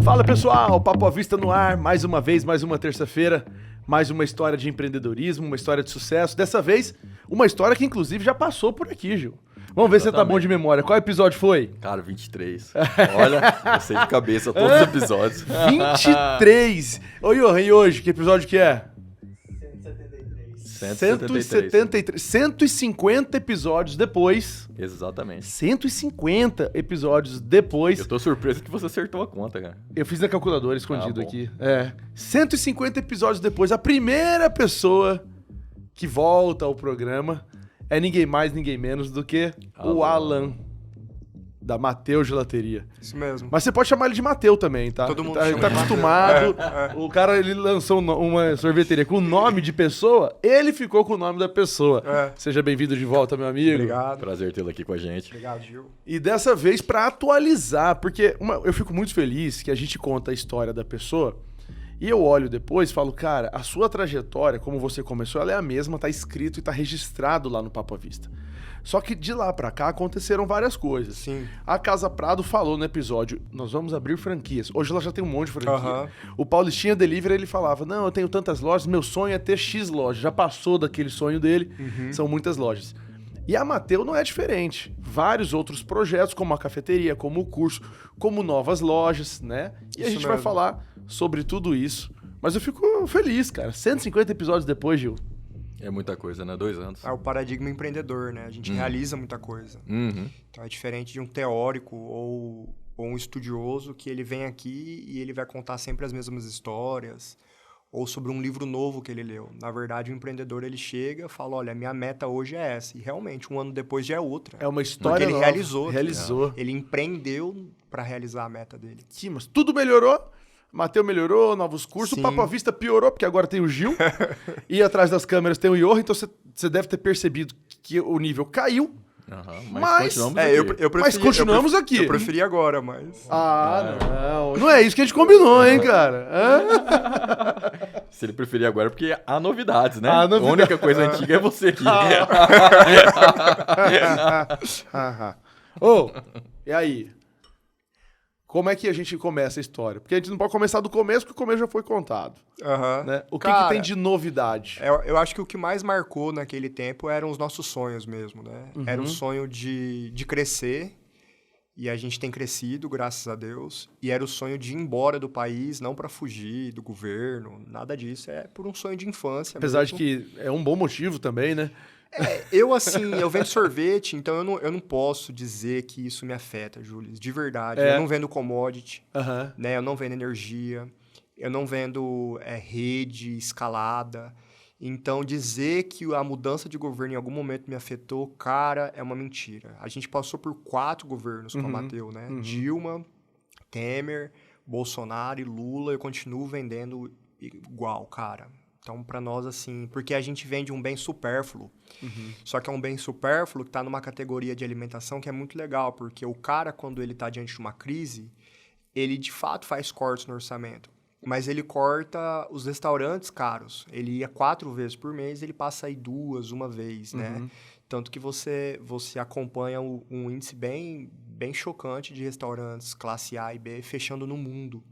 Fala pessoal, Papo à Vista no ar, mais uma vez, mais uma terça-feira, mais uma história de empreendedorismo, uma história de sucesso. Dessa vez, uma história que inclusive já passou por aqui, Gil. Vamos ver se você tá bom de memória. Qual episódio foi? Cara, 23. Olha, eu sei de cabeça todos os episódios. 23! Ô Johan, e hoje, que episódio que é? 173. 150 episódios depois. Exatamente. 150 episódios depois. Eu tô surpreso que você acertou a conta, cara. Eu fiz na calculadora escondido bom. aqui. 150 episódios depois, a primeira pessoa que volta ao programa é ninguém mais, ninguém menos do que o Alan, da Mateus Gelateria. Isso mesmo. Mas você pode chamar ele de Mateu também, tá? Todo mundo ele chama tá de acostumado. Mateu. O cara, ele lançou uma sorveteria com o nome de pessoa, ele ficou com o nome da pessoa. Seja bem-vindo de volta, meu amigo. Obrigado. Prazer tê-lo aqui com a gente. Obrigado, Gil. E dessa vez pra atualizar, porque eu fico muito feliz que a gente conta a história da pessoa e eu olho depois e falo, cara, a sua trajetória, como você começou, ela é a mesma, tá escrito e tá registrado lá no Papo à Vista. Só que de lá pra cá aconteceram várias coisas. Sim. A Casa Prado falou no episódio, nós vamos abrir franquias. Hoje ela já tem um monte de franquia. Aham. O Paulistinha Delivery, ele falava, não, eu tenho tantas lojas, meu sonho é ter X lojas. Já passou daquele sonho dele, são muitas lojas. E a Mateu não é diferente. Vários outros projetos, como a cafeteria, como o curso, como novas lojas, né? E a Isso gente vai mesmo. falar sobre tudo isso. Mas eu fico feliz, cara. 150 episódios depois, Gil. É muita coisa, né? 2 anos. É o paradigma empreendedor, né? A gente realiza muita coisa. Uhum. Então é diferente de um teórico ou um estudioso que ele vem aqui e ele vai contar sempre as mesmas histórias ou sobre um livro novo que ele leu. Na verdade, o empreendedor, ele chega e fala, olha, minha meta hoje é essa. E realmente, um ano depois já é outra. É uma história Porque ele nova. realizou. Ele empreendeu para realizar a meta dele. Sim, mas tudo melhorou. Mateu melhorou, novos cursos. Sim. O Papo à Vista piorou, porque agora tem o Gil. E atrás das câmeras tem o Johan. Então você deve ter percebido que o nível caiu. Uhum. Mas- continuamos É, aqui. Mas continuamos aqui. Eu preferi agora, mas... Não. Não é isso que a gente combinou, hein, cara? Hã? Se ele preferir agora, porque há novidades, né? Há novidades. A única coisa antiga é você aqui. Ô, e aí? Como é que a gente começa a história? Porque a gente não pode começar do começo, porque o começo já foi contado. Aham. Né? O que Cara, tem de novidade? Eu acho que o que mais marcou naquele tempo eram os nossos sonhos mesmo, né? Era o sonho de crescer, e a gente tem crescido, graças a Deus. E era o sonho de ir embora do país, não para fugir do governo, nada disso. É por um sonho de infância Apesar de mesmo. que é um bom motivo também, né? Eu vendo sorvete, então eu não posso dizer que isso me afeta, Júlio, de verdade. É. Eu não vendo commodity, Aham. né? Eu não vendo energia, eu não vendo rede escalada. Então, dizer que a mudança de governo em algum momento me afetou, cara, é uma mentira. A gente passou por 4 governos com a Mateu, né? Dilma, Temer, Bolsonaro e Lula. Eu continuo vendendo igual, cara. Então, pra nós, assim... Porque a gente vende um bem supérfluo. Só que é um bem supérfluo que tá numa categoria de alimentação que é muito legal. Porque o cara, quando ele tá diante de uma crise, ele, de fato, faz cortes no orçamento. Mas ele corta os restaurantes caros. Ele ia 4 vezes por mês, ele passa aí 2, uma vez, né? Tanto que você acompanha um índice bem chocante de restaurantes classe A e B fechando no mundo.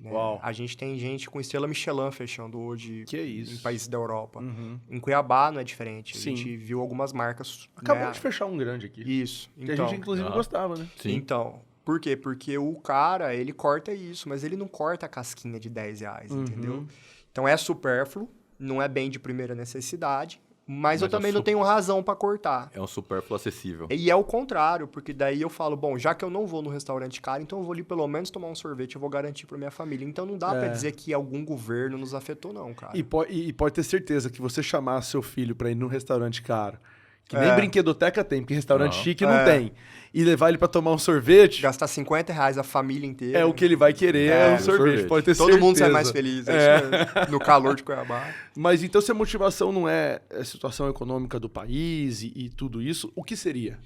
Né? Uau. A gente tem gente com estrela Michelin fechando hoje Que isso. em países da Europa. Em Cuiabá não é diferente. Sim. A gente viu algumas marcas... Acabou né? de fechar um grande aqui. Isso. Que a gente, inclusive, gostava, né? Sim. Então, por quê? Porque o cara, ele corta isso, mas ele não corta a casquinha de R$10, entendeu? Então é supérfluo, não é bem de primeira necessidade, mas eu é também não tenho razão pra cortar. É um supérfluo acessível. E é o contrário, porque daí eu falo, bom, já que eu não vou no restaurante caro, então eu vou ali pelo menos tomar um sorvete, eu vou garantir pra minha família. Então não dá pra dizer que algum governo nos afetou, não, cara. E pode ter certeza que você chamar seu filho pra ir num restaurante caro, que nem brinquedoteca tem, porque restaurante Não. chique não tem, e levar ele pra tomar um sorvete, Gastar R$50 a família inteira. é o que ele vai querer, é um o sorvete. sorvete. Pode ter Todo certeza. mundo sai mais feliz, é isso mesmo. No calor de Cuiabá. Mas então, se a motivação não é a situação econômica do país e tudo isso, o que seria?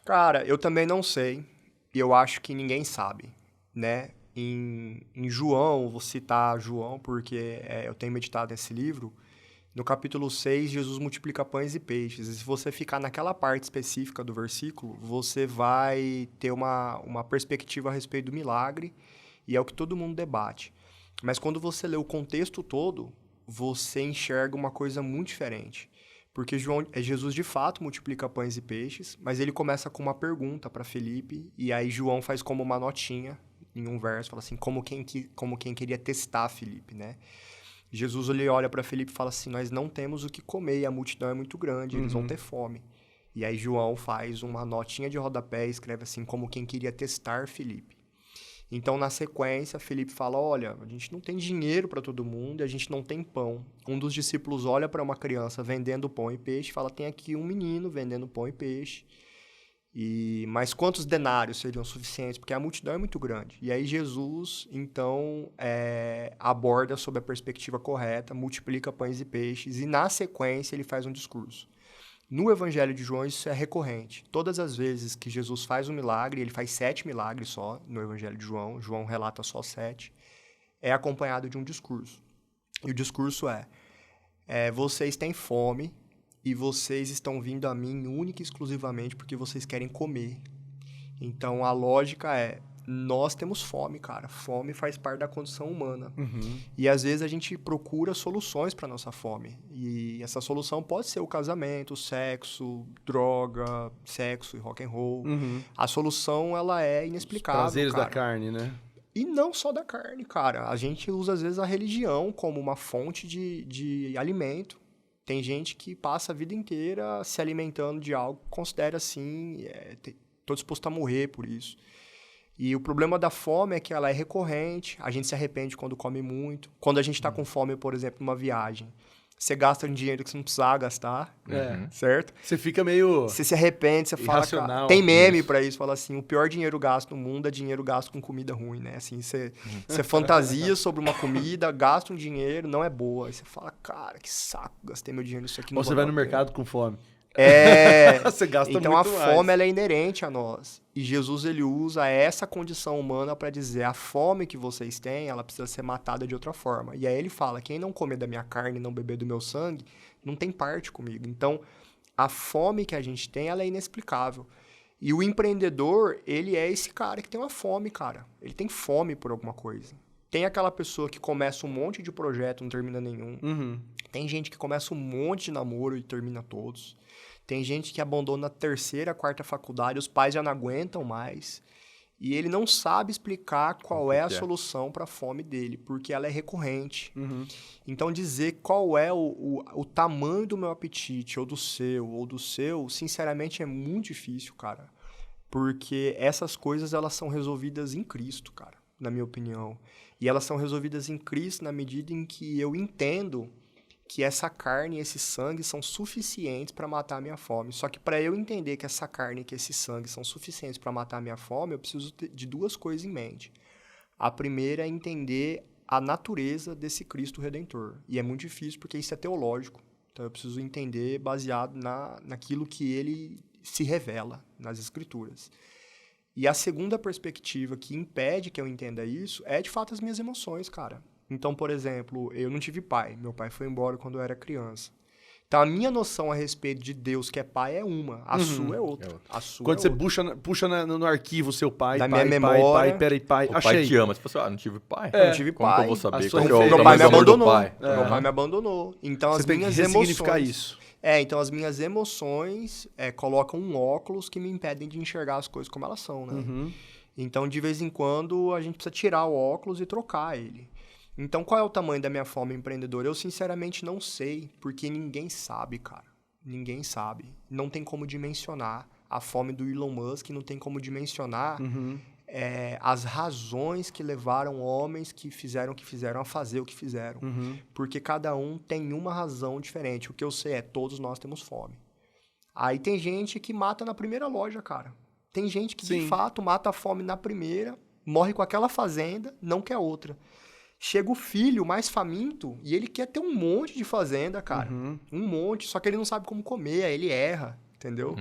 Cara, eu também não sei. E eu acho que ninguém sabe, né? Em João, vou citar João porque eu tenho meditado nesse livro. No capítulo 6, Jesus multiplica pães e peixes. E se você ficar naquela parte específica do versículo, você vai ter uma perspectiva a respeito do milagre E é o que todo mundo debate. Mas quando você lê o contexto todo, você enxerga uma coisa muito diferente. Porque Jesus, de fato, multiplica pães e peixes, mas ele começa com uma pergunta para Felipe, e aí João faz como uma notinha, em um verso, fala assim, como quem queria testar Felipe, né? Jesus, ele olha para Felipe e fala assim, nós não temos o que comer, e a multidão é muito grande, eles vão ter fome. E aí João faz uma notinha de rodapé e escreve assim, como quem queria testar Felipe. Então, na sequência, Felipe fala, olha, a gente não tem dinheiro para todo mundo e a gente não tem pão. Um dos discípulos olha para uma criança vendendo pão e peixe e fala, tem aqui um menino vendendo pão e peixe. Mas quantos denários seriam suficientes? Porque a multidão é muito grande. E aí Jesus, então, aborda sob a perspectiva correta, multiplica pães e peixes e, na sequência, ele faz um discurso. No Evangelho de João, isso é recorrente. Todas as vezes que Jesus faz um milagre, ele faz 7 milagres só no Evangelho de João, João relata só 7, é acompanhado de um discurso. E o discurso vocês têm fome e vocês estão vindo a mim única e exclusivamente porque vocês querem comer. Então, a lógica nós temos fome, cara. Fome faz parte da condição humana. E, às vezes, a gente procura soluções para nossa fome. E essa solução pode ser o casamento, o sexo, droga, sexo e rock and roll. A solução, ela é inexplicável, Os prazeres cara. da carne, né? E não só da carne, cara. A gente usa, às vezes, a religião como uma fonte de alimento. Tem gente que passa a vida inteira se alimentando de algo que considera assim, tô disposto a morrer por isso. E o problema da fome é que ela é recorrente, a gente se arrepende quando come muito. Quando a gente está com fome, por exemplo, numa viagem, você gasta um dinheiro que você não precisava gastar, certo? Você fica meio... Você se arrepende, você fala... irracional. Tem meme pra isso, fala assim, o pior dinheiro gasto no mundo é dinheiro gasto com comida ruim, né? Assim, você fantasia sobre uma comida, gasta um dinheiro, não é boa. Aí você fala, cara, que saco, gastei meu dinheiro nisso aqui. Ou você vai no mercado com fome. Você gasta então muito a fome ela é inerente a nós. E Jesus ele usa essa condição humana para dizer a fome que vocês têm, ela precisa ser matada de outra forma. E aí ele fala, quem não comer da minha carne e não beber do meu sangue, não tem parte comigo. Então, a fome que a gente tem, ela é inexplicável. E o empreendedor, ele é esse cara que tem uma fome, cara. Ele tem fome por alguma coisa. Tem aquela pessoa que começa um monte de projeto e não termina nenhum. Tem gente que começa um monte de namoro e termina todos. Tem gente que abandona a 3ª, 4ª faculdade, os pais já não aguentam mais. E ele não sabe explicar qual é a solução para a fome dele, porque ela é recorrente. Então, dizer qual é o tamanho do meu apetite, ou do seu, sinceramente, é muito difícil, cara. Porque essas coisas, elas são resolvidas em Cristo, cara, na minha opinião. E elas são resolvidas em Cristo na medida em que eu entendo que essa carne e esse sangue são suficientes para matar a minha fome. Só que para eu entender que essa carne e que esse sangue são suficientes para matar a minha fome, eu preciso de 2 coisas em mente. A primeira é entender a natureza desse Cristo Redentor. E é muito difícil porque isso é teológico. Então eu preciso entender baseado naquilo que ele se revela nas Escrituras. E a segunda perspectiva que impede que eu entenda isso é, de fato, as minhas emoções, cara. Então, por exemplo, eu não tive pai. Meu pai foi embora quando eu era criança. Então, a minha noção a respeito de Deus que é pai é uma. A sua é outra. Quando você puxa no arquivo o seu pai, minha memória, pai. O pai te ama. Você fala assim, não tive pai. Não tive Como pai. que eu vou saber? Meu pai me abandonou. Meu pai me abandonou. Então, você as tem minhas que emoções... ressignificar isso. Então as minhas emoções colocam um óculos que me impedem de enxergar as coisas como elas são, né? Então, de vez em quando, a gente precisa tirar o óculos e trocar ele. Então, qual é o tamanho da minha fome empreendedora? Eu, sinceramente, não sei, porque ninguém sabe, cara. Ninguém sabe. Não tem como dimensionar a fome do Elon Musk, não tem como dimensionar as razões que levaram homens que fizeram a fazer o que fizeram. Porque cada um tem uma razão diferente. O que eu sei é, todos nós temos fome. Aí tem gente que mata na primeira loja, cara. Tem gente que, de fato, mata a fome na primeira, morre com aquela fazenda, não quer outra. Chega o filho mais faminto e ele quer ter um monte de fazenda, cara. Um monte, só que ele não sabe como comer, aí ele erra, entendeu?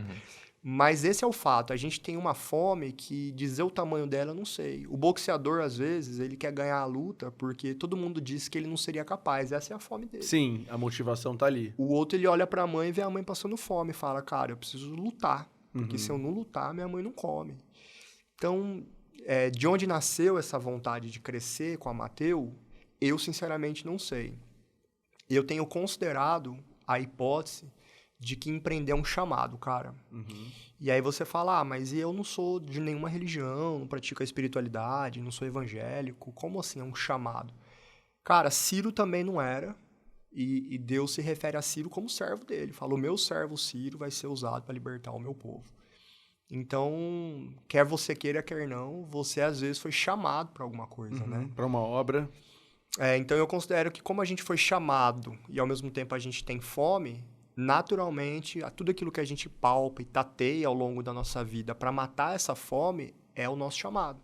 Mas esse é o fato. A gente tem uma fome que dizer o tamanho dela eu não sei. O boxeador, às vezes, ele quer ganhar a luta porque todo mundo disse que ele não seria capaz. Essa é a fome dele. Sim, a motivação tá ali. O outro, ele olha pra mãe e vê a mãe passando fome e fala, cara, eu preciso lutar. Porque se eu não lutar, minha mãe não come. Então, de onde nasceu essa vontade de crescer com a Amateu, eu sinceramente não sei. Eu tenho considerado a hipótese de que empreender é um chamado, cara. E aí você fala, mas eu não sou de nenhuma religião, não pratico a espiritualidade, não sou evangélico. Como assim é um chamado? Cara, Ciro também não era. E Deus se refere a Ciro como servo dele. Fala, o meu servo Ciro vai ser usado para libertar o meu povo. Então, quer você queira, quer não, você às vezes foi chamado para alguma coisa, né? Para uma obra. Então, eu considero que como a gente foi chamado e ao mesmo tempo a gente tem fome, naturalmente, tudo aquilo que a gente palpa e tateia ao longo da nossa vida para matar essa fome é o nosso chamado.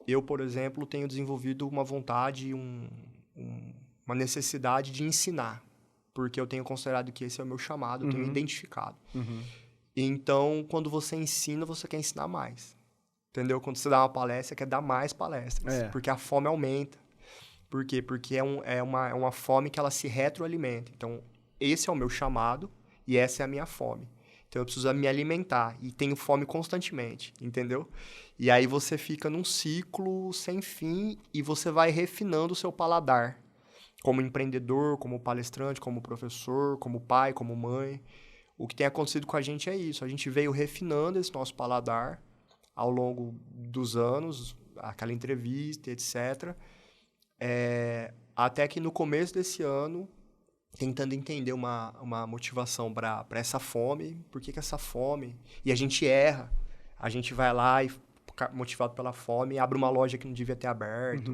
Eu, por exemplo, tenho desenvolvido uma vontade, uma necessidade de ensinar, porque eu tenho considerado que esse é o meu chamado, eu tenho identificado. Então, quando você ensina, você quer ensinar mais. Entendeu? Quando você dá uma palestra, quer dar mais palestras, porque a fome aumenta. Por quê? Porque é uma fome que ela se retroalimenta. Então, esse é o meu chamado e essa é a minha fome. Então, eu preciso me alimentar e tenho fome constantemente, entendeu? E aí você fica num ciclo sem fim e você vai refinando o seu paladar. Como empreendedor, como palestrante, como professor, como pai, como mãe. O que tem acontecido com a gente é isso. A gente veio refinando esse nosso paladar ao longo dos anos, aquela entrevista, etc., até que no começo desse ano, tentando entender uma motivação para essa fome, por que essa fome? E a gente erra, a gente vai lá e, motivado pela fome, abre uma loja que não devia ter aberto,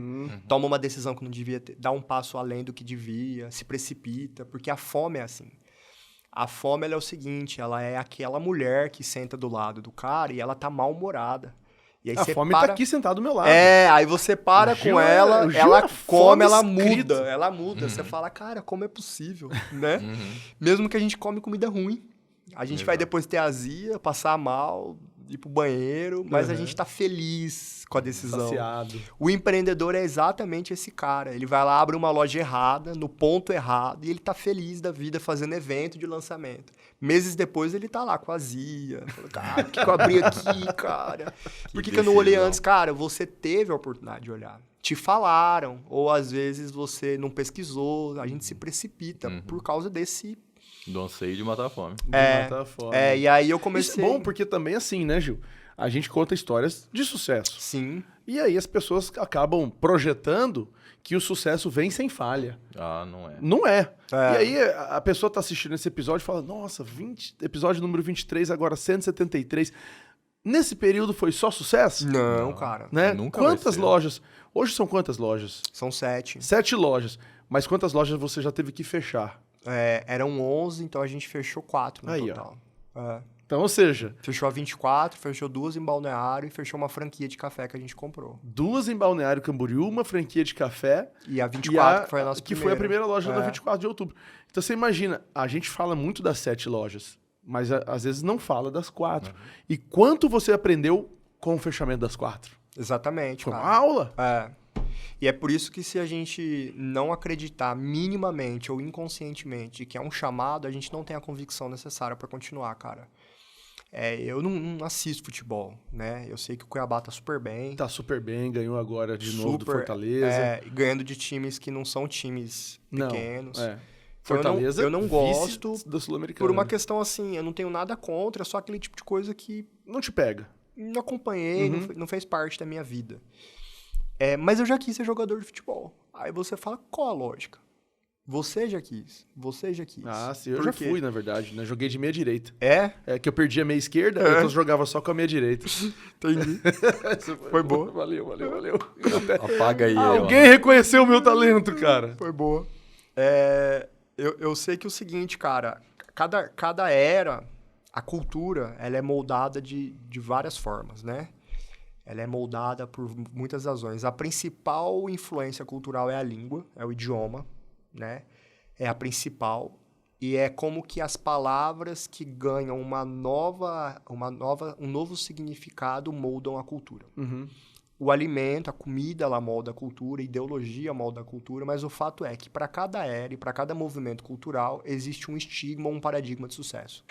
toma uma decisão que não devia ter, dá um passo além do que devia, se precipita, porque a fome é assim. A fome, ela é o seguinte, ela é aquela mulher que senta do lado do cara e ela tá mal-humorada. E aí A fome tá aqui sentada do meu lado. Aí você para com ela, ela come, ela muda. Ela muda. Você fala, cara, como é possível, né? Mesmo que a gente come comida ruim. A gente vai depois ter azia, passar mal, ir pro banheiro, mas a gente tá feliz com a decisão. Saciado. O empreendedor é exatamente esse cara. Ele vai lá, abre uma loja errada, no ponto errado, e ele tá feliz da vida fazendo evento de lançamento. Meses depois ele tá lá com azia. Cara, por que eu abri aqui, cara? Por que eu não olhei antes? Cara, você teve a oportunidade de olhar. Te falaram, ou às vezes você não pesquisou, a gente se precipita por causa desse... Do anseio de matar a fome. Matar a fome. E aí eu comecei... Isso é bom, porque também assim, né, Gil? A gente conta histórias de sucesso. Sim. E aí as pessoas acabam projetando que o sucesso vem sem falha. Não é. Não é. E aí a pessoa tá assistindo esse episódio e fala, nossa, episódio número 23, agora 173. Nesse período foi só sucesso? Não, cara. Né? Nunca Quantas vai ser. lojas? Hoje são quantas lojas? São 7. 7 lojas. Mas quantas lojas você já teve que fechar? Eram 11, então a gente fechou 4 no Aí, total. Então, ou seja... Fechou a 24, fechou 2 em Balneário e fechou uma franquia de café que a gente comprou. 2 em Balneário Camboriú, uma franquia de café. E a 24, que foi a nossa que primeira. foi a primeira loja na 24 de outubro. Então, você imagina, a gente fala muito das 7 lojas, mas às vezes não fala das 4. E quanto você aprendeu com o fechamento das 4? Exatamente, Foi uma cara. aula. E é por isso que se a gente não acreditar minimamente ou inconscientemente que é um chamado, a gente não tem a convicção necessária para continuar, cara. Eu não assisto futebol, né? Eu sei que o Cuiabá tá super bem. Tá super bem, ganhou agora de novo do Fortaleza. Ganhando de times que não são times pequenos. Fortaleza, eu não gosto da Sul-Americana. por uma questão assim, eu não tenho nada contra, é só aquele tipo de coisa que... Não te pega. Não acompanhei, não fez parte da minha vida. Mas eu já quis ser jogador de futebol. Aí você fala, qual a lógica? Você já quis. Ah, sim, eu já fui, na verdade, né? Joguei de meia direita. É que eu perdi a meia esquerda, então eu jogava só com a meia direita. Entendi. Foi boa. Valeu. Apaga aí. Alguém reconheceu o meu talento, cara. Foi boa. Eu sei que é o seguinte, cara, cada era, a cultura, ela é moldada de várias formas, né? Ela é moldada por muitas razões. A principal influência cultural é a língua, é o idioma, né? É a principal. E é como que as palavras que ganham um novo significado moldam a cultura. O alimento, a comida, ela molda a cultura, a ideologia molda a cultura, mas o fato é que para cada era e para cada movimento cultural existe um estigma, um paradigma de sucesso.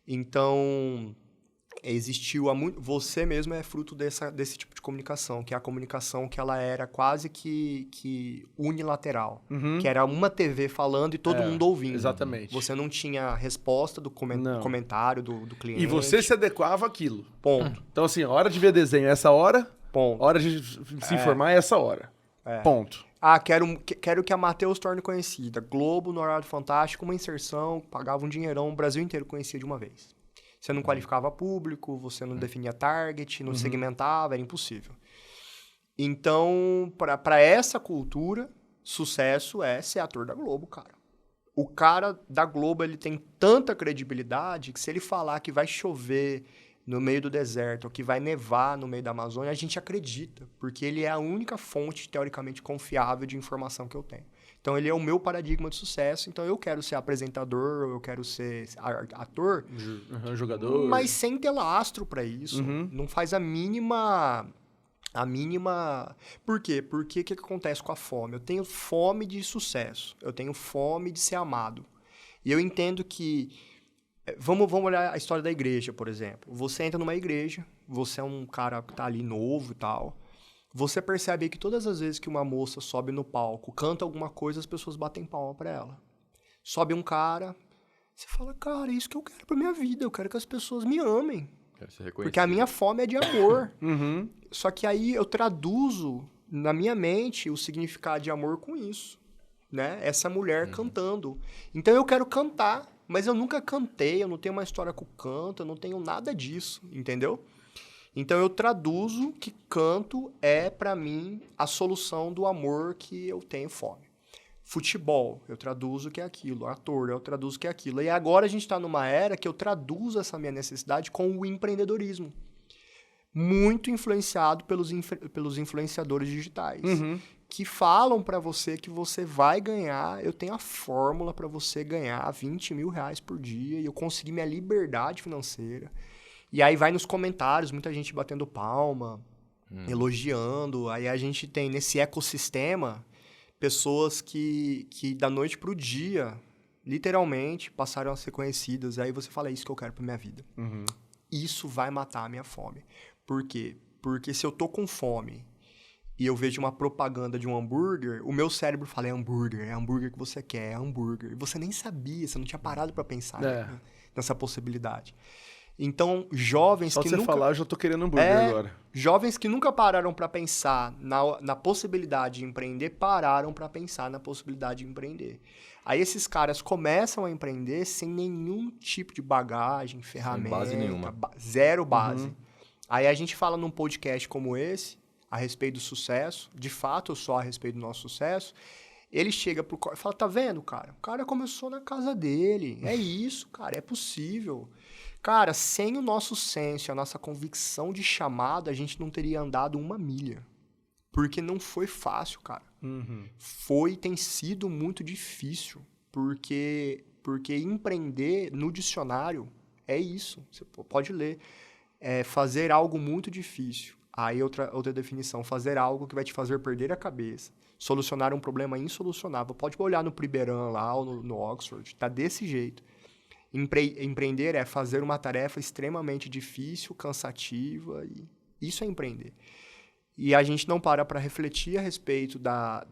Então, existiu há muito... Você mesmo é fruto desse tipo de comunicação, que é a comunicação que ela era quase que unilateral. Que era uma TV falando e todo mundo ouvindo. Exatamente. Você não tinha resposta do comentário do cliente. E você se adequava àquilo. Ponto. Então, assim, a hora de ver desenho é essa hora, Ponto. a hora de se informar é essa hora. Ponto. Ah, quero que a Matheus torne conhecida. Globo, no horário fantástico, uma inserção, pagava um dinheirão, o Brasil inteiro conhecia de uma vez. Você não qualificava público, você não definia target, não segmentava, era impossível. Então, para essa cultura, sucesso é ser ator da Globo, cara. O cara da Globo, ele tem tanta credibilidade que se ele falar que vai chover no meio do deserto ou que vai nevar no meio da Amazônia, a gente acredita, porque ele é a única fonte teoricamente confiável de informação que eu tenho. Então, ele é o meu paradigma de sucesso. Então, eu quero ser apresentador, eu quero ser ator, Jogador. mas sem ter lastro para isso. Não faz a mínima... Por quê? Porque o que acontece com a fome? Eu tenho fome de sucesso. Eu tenho fome de ser amado. E eu entendo que... Vamos olhar a história da igreja, por exemplo. Você entra numa igreja, você é um cara que tá ali novo e tal... Você percebe que todas as vezes que uma moça sobe no palco, canta alguma coisa, as pessoas batem palma pra ela. Sobe um cara, você fala, cara, é isso que eu quero pra minha vida, eu quero que as pessoas me amem. Quero ser reconhecido. Porque a minha fome é de amor. Só que aí eu traduzo na minha mente o significado de amor com isso, né? Essa mulher cantando. Então eu quero cantar, mas eu nunca cantei, eu não tenho uma história com canto, eu não tenho nada disso, entendeu? Então, eu traduzo que canto é, para mim, a solução do amor que eu tenho fome. Futebol, eu traduzo que é aquilo. Ator, eu traduzo que é aquilo. E agora a gente está numa era que eu traduzo essa minha necessidade com o empreendedorismo. Muito influenciado pelos influenciadores digitais. Que falam para você que você vai ganhar... Eu tenho a fórmula para você ganhar 20 mil reais por dia e eu consegui minha liberdade financeira. E aí vai nos comentários, muita gente batendo palma, elogiando. Aí a gente tem nesse ecossistema pessoas que da noite pro dia, literalmente, passaram a ser conhecidas. Aí você fala, é isso que eu quero pra minha vida. Isso vai matar a minha fome. Por quê? Porque se eu tô com fome e eu vejo uma propaganda de um hambúrguer, o meu cérebro fala, é hambúrguer que você quer, é hambúrguer. E você nem sabia, você não tinha parado pra pensar nessa possibilidade. Então, jovens Só que de você nunca... falar, eu já tô querendo hambúrguer agora. Jovens que nunca pararam para pensar na possibilidade de empreender, pararam para pensar na possibilidade de empreender. Aí esses caras começam a empreender sem nenhum tipo de bagagem, ferramenta. Sem base nenhuma. Zero base. Aí a gente fala num podcast como esse, a respeito do sucesso, de fato, só a respeito do nosso sucesso, ele chega pro cara e fala, tá vendo, cara? O cara começou na casa dele. É isso, cara, é possível. Cara, sem o nosso senso, a nossa convicção de chamado, a gente não teria andado 1 milha. Porque não foi fácil, cara. Tem sido muito difícil. Porque empreender no dicionário é isso. Você pode ler. É fazer algo muito difícil. Aí outra definição, fazer algo que vai te fazer perder a cabeça. Solucionar um problema insolucionável. Pode olhar no Priberan lá ou no Oxford. Tá desse jeito. Empreender é fazer uma tarefa extremamente difícil, cansativa, e isso é empreender. E a gente não para refletir a respeito da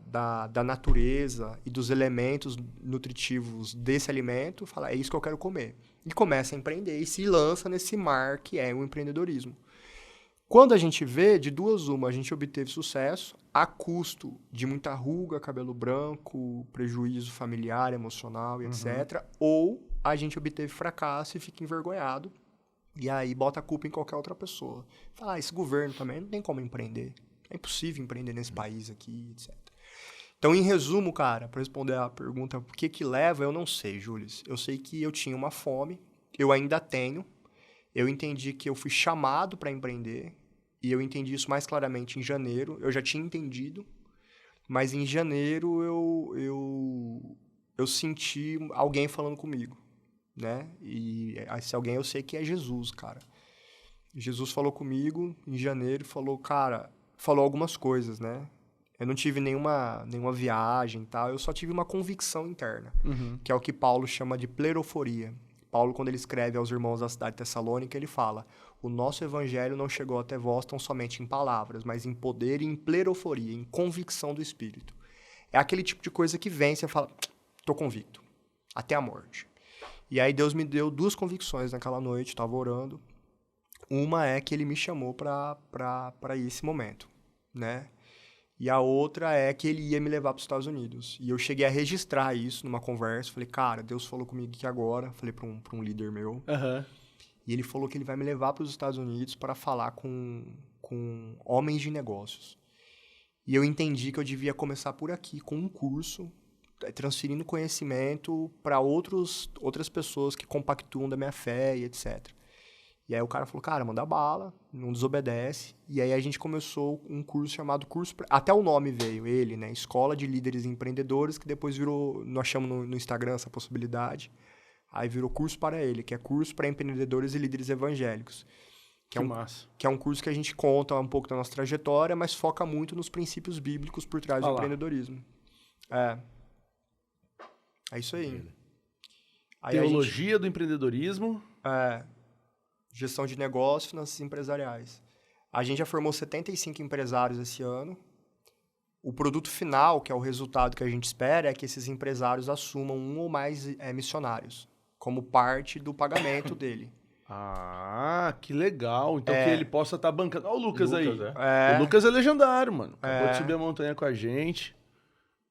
natureza e dos elementos nutritivos desse alimento, falar, é isso que eu quero comer. E começa a empreender e se lança nesse mar que é o empreendedorismo. Quando a gente vê, de duas uma, a gente obteve sucesso a custo de muita ruga, cabelo branco, prejuízo familiar, emocional, etc. Ou a gente obteve fracasso e fica envergonhado. E aí bota a culpa em qualquer outra pessoa. Fala, esse governo também não tem como empreender. É impossível empreender nesse país aqui, etc. Então, em resumo, cara, para responder a pergunta, o que leva, eu não sei, Júlio. Eu sei que eu tinha uma fome, eu ainda tenho. Eu entendi que eu fui chamado para empreender. E eu entendi isso mais claramente em janeiro. Eu já tinha entendido. Mas em janeiro eu senti alguém falando comigo, né? E esse alguém eu sei que é Jesus, cara. Jesus falou comigo em janeiro, falou algumas coisas, né? Eu não tive nenhuma viagem e tal, eu só tive uma convicção interna, que é o que Paulo chama de pleroforia. Paulo, quando ele escreve aos irmãos da cidade de Tessalônica, ele fala: o nosso evangelho não chegou até vós tão somente em palavras, mas em poder e em pleroforia, em convicção do Espírito. É aquele tipo de coisa que vem, você fala, tô convicto, até a morte. E aí Deus me deu 2 convicções naquela noite, estava orando. Uma é que ele me chamou para esse momento, né? E a outra é que ele ia me levar para os Estados Unidos. E eu cheguei a registrar isso numa conversa. Falei, cara, Deus falou comigo aqui agora. Falei para um líder meu. Aham. E ele falou que ele vai me levar para os Estados Unidos para falar com homens de negócios. E eu entendi que eu devia começar por aqui, com um curso, transferindo conhecimento para outras pessoas que compactuam da minha fé e etc. E aí o cara falou, cara, manda bala, não desobedece. E aí a gente começou um curso chamado até o nome veio, ele, né? Escola de Líderes e Empreendedores, que depois virou, nós chamamos no Instagram essa possibilidade. Aí virou curso para ele, que é curso para empreendedores e líderes evangélicos. Que massa. Que é um curso que a gente conta um pouco da nossa trajetória, mas foca muito nos princípios bíblicos por trás do empreendedorismo. É isso aí. Teologia do empreendedorismo. Gestão de negócios, finanças empresariais. A gente já formou 75 empresários esse ano. O produto final, que é o resultado que a gente espera, é que esses empresários assumam um ou mais missionários, como parte do pagamento dele. Ah, que legal. Então que ele possa estar bancando. Olha o Lucas aí. É. O Lucas é legendário, mano. Acabou de subir a montanha com a gente.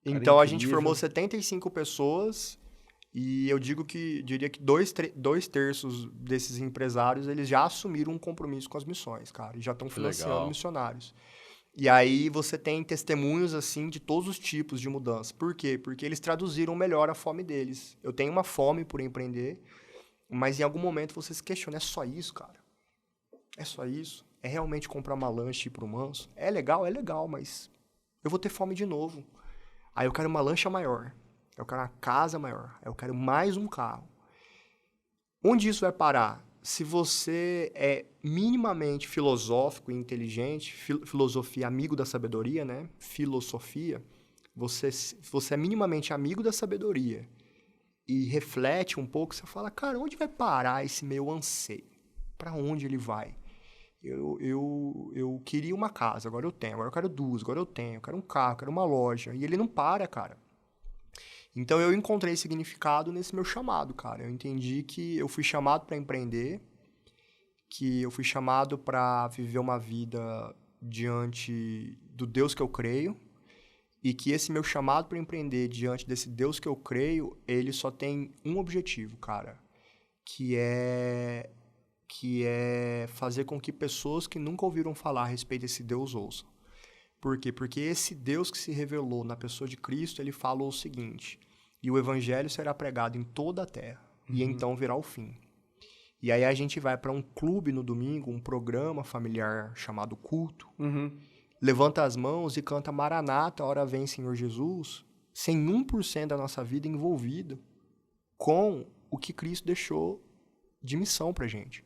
Então a gente formou 75 pessoas e eu diria que dois terços desses empresários eles já assumiram um compromisso com as missões, cara, e já estão financiando missionários. E aí você tem testemunhos assim de todos os tipos de mudança. Por quê? Porque eles traduziram melhor a fome deles. Eu tenho uma fome por empreender, mas em algum momento você se questiona, é só isso, cara? É só isso? É realmente comprar uma lancha e ir pro manso? É legal, mas eu vou ter fome de novo. Aí eu quero uma lancha maior, eu quero uma casa maior, eu quero mais um carro. Onde isso vai parar? Se você é minimamente filosófico e inteligente, filosofia, amigo da sabedoria, né? Filosofia, você é minimamente amigo da sabedoria e reflete um pouco, você fala, cara, onde vai parar esse meu anseio? Para onde ele vai? Eu queria uma casa, agora eu tenho, agora eu quero 2, agora eu tenho, eu quero um carro, eu quero uma loja. E ele não para, cara. Então eu encontrei significado nesse meu chamado, cara. Eu entendi que eu fui chamado para empreender, que eu fui chamado para viver uma vida diante do Deus que eu creio, e que esse meu chamado para empreender diante desse Deus que eu creio, ele só tem um objetivo, cara, que é fazer com que pessoas que nunca ouviram falar a respeito desse Deus ouçam. Por quê? Porque esse Deus que se revelou na pessoa de Cristo, ele falou o seguinte, e o evangelho será pregado em toda a terra, e então virá o fim. E aí a gente vai para um clube no domingo, um programa familiar chamado Culto, levanta as mãos e canta Maranata, hora vem Senhor Jesus, sem 1% da nossa vida envolvido com o que Cristo deixou de missão pra gente.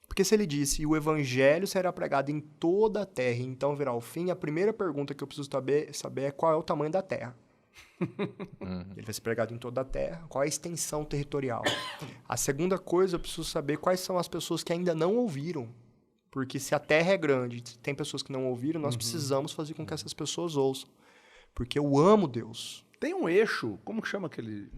Porque se ele disse, e o evangelho será pregado em toda a terra, e então virá o fim, a primeira pergunta que eu preciso saber é qual é o tamanho da terra. Ele vai ser pregado em toda a terra, qual é a extensão territorial. A segunda coisa, eu preciso saber quais são as pessoas que ainda não ouviram. Porque se a terra é grande, tem pessoas que não ouviram, nós precisamos fazer com que essas pessoas ouçam. Porque eu amo Deus. Tem um eixo, como que chama aquele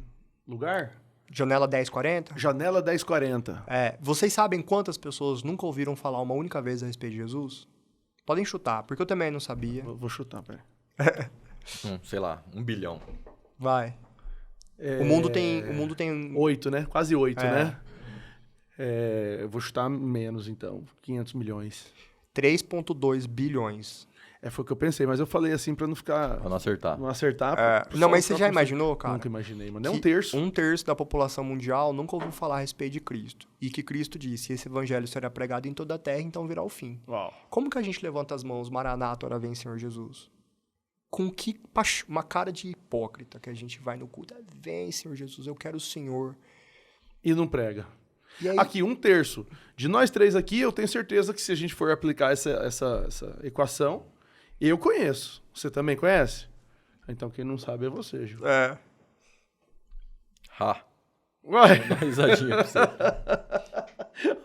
lugar? Janela 1040? Janela 1040. Vocês sabem quantas pessoas nunca ouviram falar uma única vez a respeito de Jesus? Podem chutar, porque eu também não sabia. Vou chutar, peraí. Sei lá, 1 bilhão. Vai. O mundo tem 8, né? Quase 8, né? Eu vou chutar menos, então. 500 milhões. 3,2 bilhões. Foi o que eu pensei, mas eu falei assim pra não ficar... Pra não acertar. Não acertar. Não, mas você já imaginou, cara? Nunca imaginei, mano. É um terço. 1/3 da população mundial nunca ouviu falar a respeito de Cristo. E que Cristo disse, esse evangelho será pregado em toda a terra, então virá o fim. Uau. Como que a gente levanta as mãos, Maranata, ora vem Senhor Jesus? Com que uma cara de hipócrita que a gente vai no culto. Vem, Senhor Jesus, eu quero o Senhor. E não prega. E aí, aqui, 1/3. De nós 3 aqui, eu tenho certeza que se a gente for aplicar essa equação, eu conheço. Você também conhece? Então quem não sabe é você, Gil. Ué. Dá uma risadinha pra você.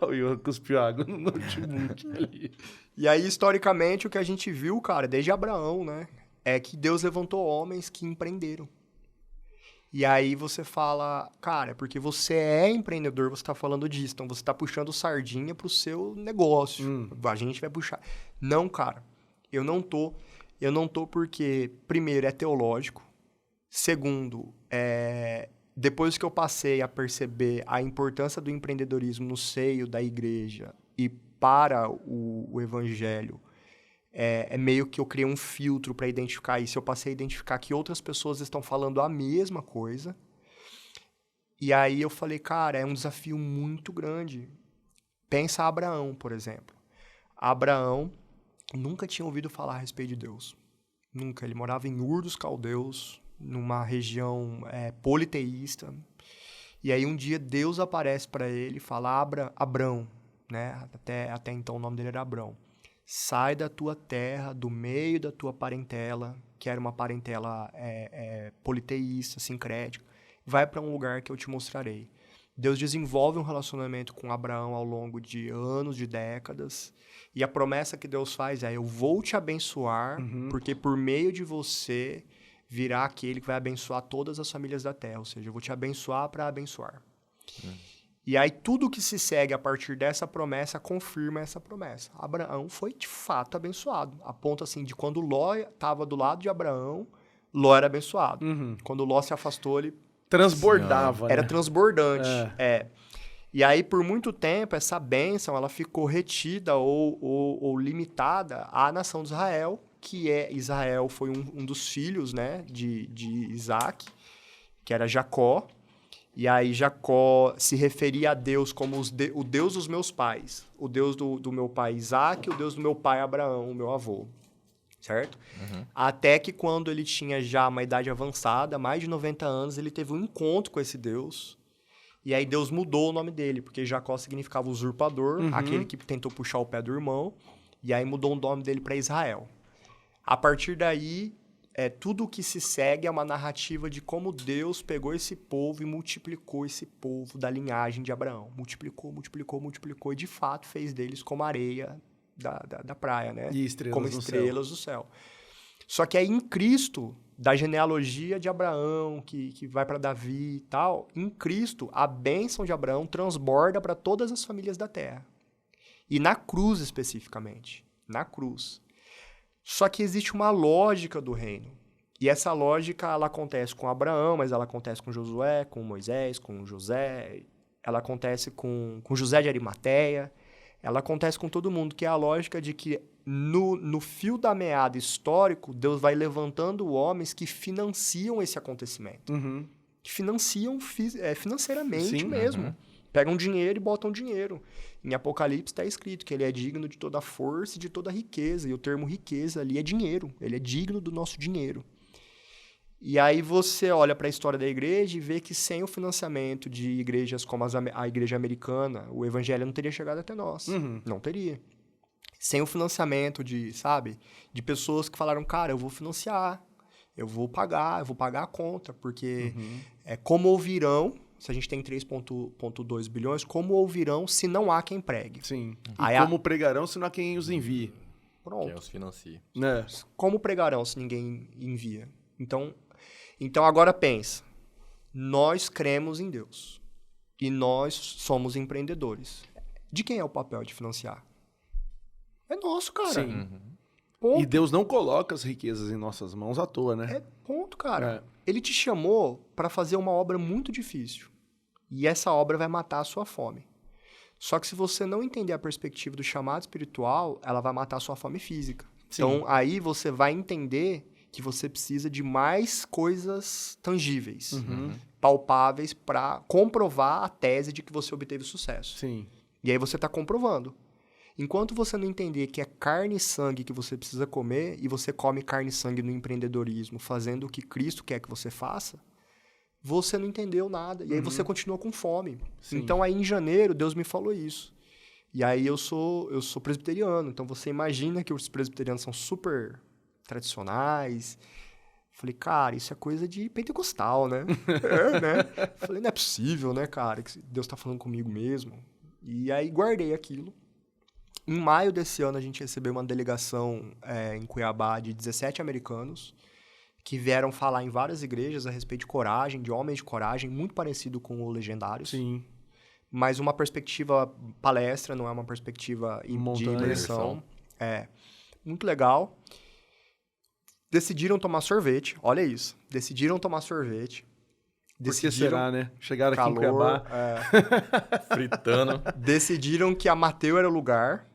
O Ivan cuspiu água no notebook ali. E aí, historicamente, o que a gente viu, cara, desde Abraão, né? É que Deus levantou homens que empreenderam. E aí você fala, cara, porque você é empreendedor, você tá falando disso. Então você tá puxando sardinha pro seu negócio. A gente vai puxar. Não, cara. Eu não tô porque, primeiro, é teológico. Segundo, depois que eu passei a perceber a importância do empreendedorismo no seio da igreja e para o evangelho, meio que eu criei um filtro para identificar isso. Eu passei a identificar que outras pessoas estão falando a mesma coisa. E aí eu falei, cara, é um desafio muito grande. Pensa Abraão, por exemplo. Abraão nunca tinha ouvido falar a respeito de Deus. Nunca. Ele morava em Ur dos Caldeus, numa região politeísta. E aí um dia Deus aparece para ele e fala, Abrão, né? Até então o nome dele era Abrão. Sai da tua terra, do meio da tua parentela, que era uma parentela politeísta, sincrética. Vai para um lugar que eu te mostrarei. Deus desenvolve um relacionamento com Abraão ao longo de anos, de décadas. E a promessa que Deus faz é, eu vou te abençoar, porque por meio de você virá aquele que vai abençoar todas as famílias da terra. Ou seja, eu vou te abençoar para abençoar. E aí tudo que se segue a partir dessa promessa confirma essa promessa. Abraão foi de fato abençoado. A ponto assim de quando Ló estava do lado de Abraão, Ló era abençoado. Quando Ló se afastou, ele Transbordava, era né? transbordante. E aí, por muito tempo, essa bênção ela ficou retida ou limitada à nação de Israel, que Israel foi um dos filhos, né, de Isaac, que era Jacó. E aí Jacó se referia a Deus como o Deus dos meus pais. O Deus do meu pai Isaac e o Deus do meu pai Abraão, o meu avô. Certo? Até que quando ele tinha já uma idade avançada, mais de 90 anos, ele teve um encontro com esse Deus. E aí Deus mudou o nome dele, porque Jacó significava usurpador, aquele que tentou puxar o pé do irmão. E aí mudou o nome dele para Israel. A partir daí, tudo o que se segue é uma narrativa de como Deus pegou esse povo e multiplicou esse povo da linhagem de Abraão. Multiplicou, multiplicou, multiplicou e de fato fez deles como areia da praia, né? E estrelas como no estrelas do céu. Só que aí em Cristo, da genealogia de Abraão, que vai para Davi e tal, em Cristo, a bênção de Abraão transborda para todas as famílias da terra. E na cruz especificamente. Na cruz. Só que existe uma lógica do reino. E essa lógica, ela acontece com Abraão, mas ela acontece com Josué, com Moisés, com José. Ela acontece com José de Arimateia. Ela acontece com todo mundo, que é a lógica de que no fio da meada histórico, Deus vai levantando homens que financiam esse acontecimento. Que financiam financeiramente mesmo. Pegam dinheiro e botam dinheiro. Em Apocalipse está escrito que ele é digno de toda força e de toda riqueza. E o termo riqueza ali é dinheiro. Ele é digno do nosso dinheiro. E aí você olha para a história da igreja e vê que sem o financiamento de igrejas como a igreja americana, o evangelho não teria chegado até nós. Não teria. Sem o financiamento de pessoas que falaram, cara, eu vou financiar, eu vou pagar a conta, porque como ouvirão, se a gente tem 3,2 bilhões, como ouvirão se não há quem pregue? Sim. E aí como pregarão se não há quem os envie? Pronto. Quem os financia. Como pregarão se ninguém envia? Então agora pensa, nós cremos em Deus e nós somos empreendedores. De quem é o papel de financiar? É nosso, cara. Sim. Ponto. E Deus não coloca as riquezas em nossas mãos à toa, né? Ponto, cara. Ele te chamou para fazer uma obra muito difícil. E essa obra vai matar a sua fome. Só que se você não entender a perspectiva do chamado espiritual, ela vai matar a sua fome física. Sim. Então aí você vai entender que você precisa de mais coisas tangíveis, palpáveis, para comprovar a tese de que você obteve sucesso. Sim. E aí você está comprovando. Enquanto você não entender que é carne e sangue que você precisa comer, e você come carne e sangue no empreendedorismo, fazendo o que Cristo quer que você faça, você não entendeu nada. E aí você continua com fome. Sim. Então aí em janeiro, Deus me falou isso. E aí eu sou presbiteriano. Então você imagina que os presbiterianos são super tradicionais, Falei, cara, isso é coisa de pentecostal, né? Né? Falei, não é possível, né, cara, que Deus tá falando comigo mesmo. E aí guardei aquilo. Em maio desse ano, a gente recebeu uma delegação em Cuiabá de 17 americanos que vieram falar em várias igrejas a respeito de coragem, de homens de coragem, muito parecido com o Legendários. Sim. Mas uma perspectiva palestra, não é uma perspectiva de imersão. É, muito legal. Decidiram tomar sorvete, olha isso. Decidiram tomar sorvete. Por que será, né? Chegaram aqui calor, em Cuiabá. Fritando. Decidiram que a Mateu era o lugar.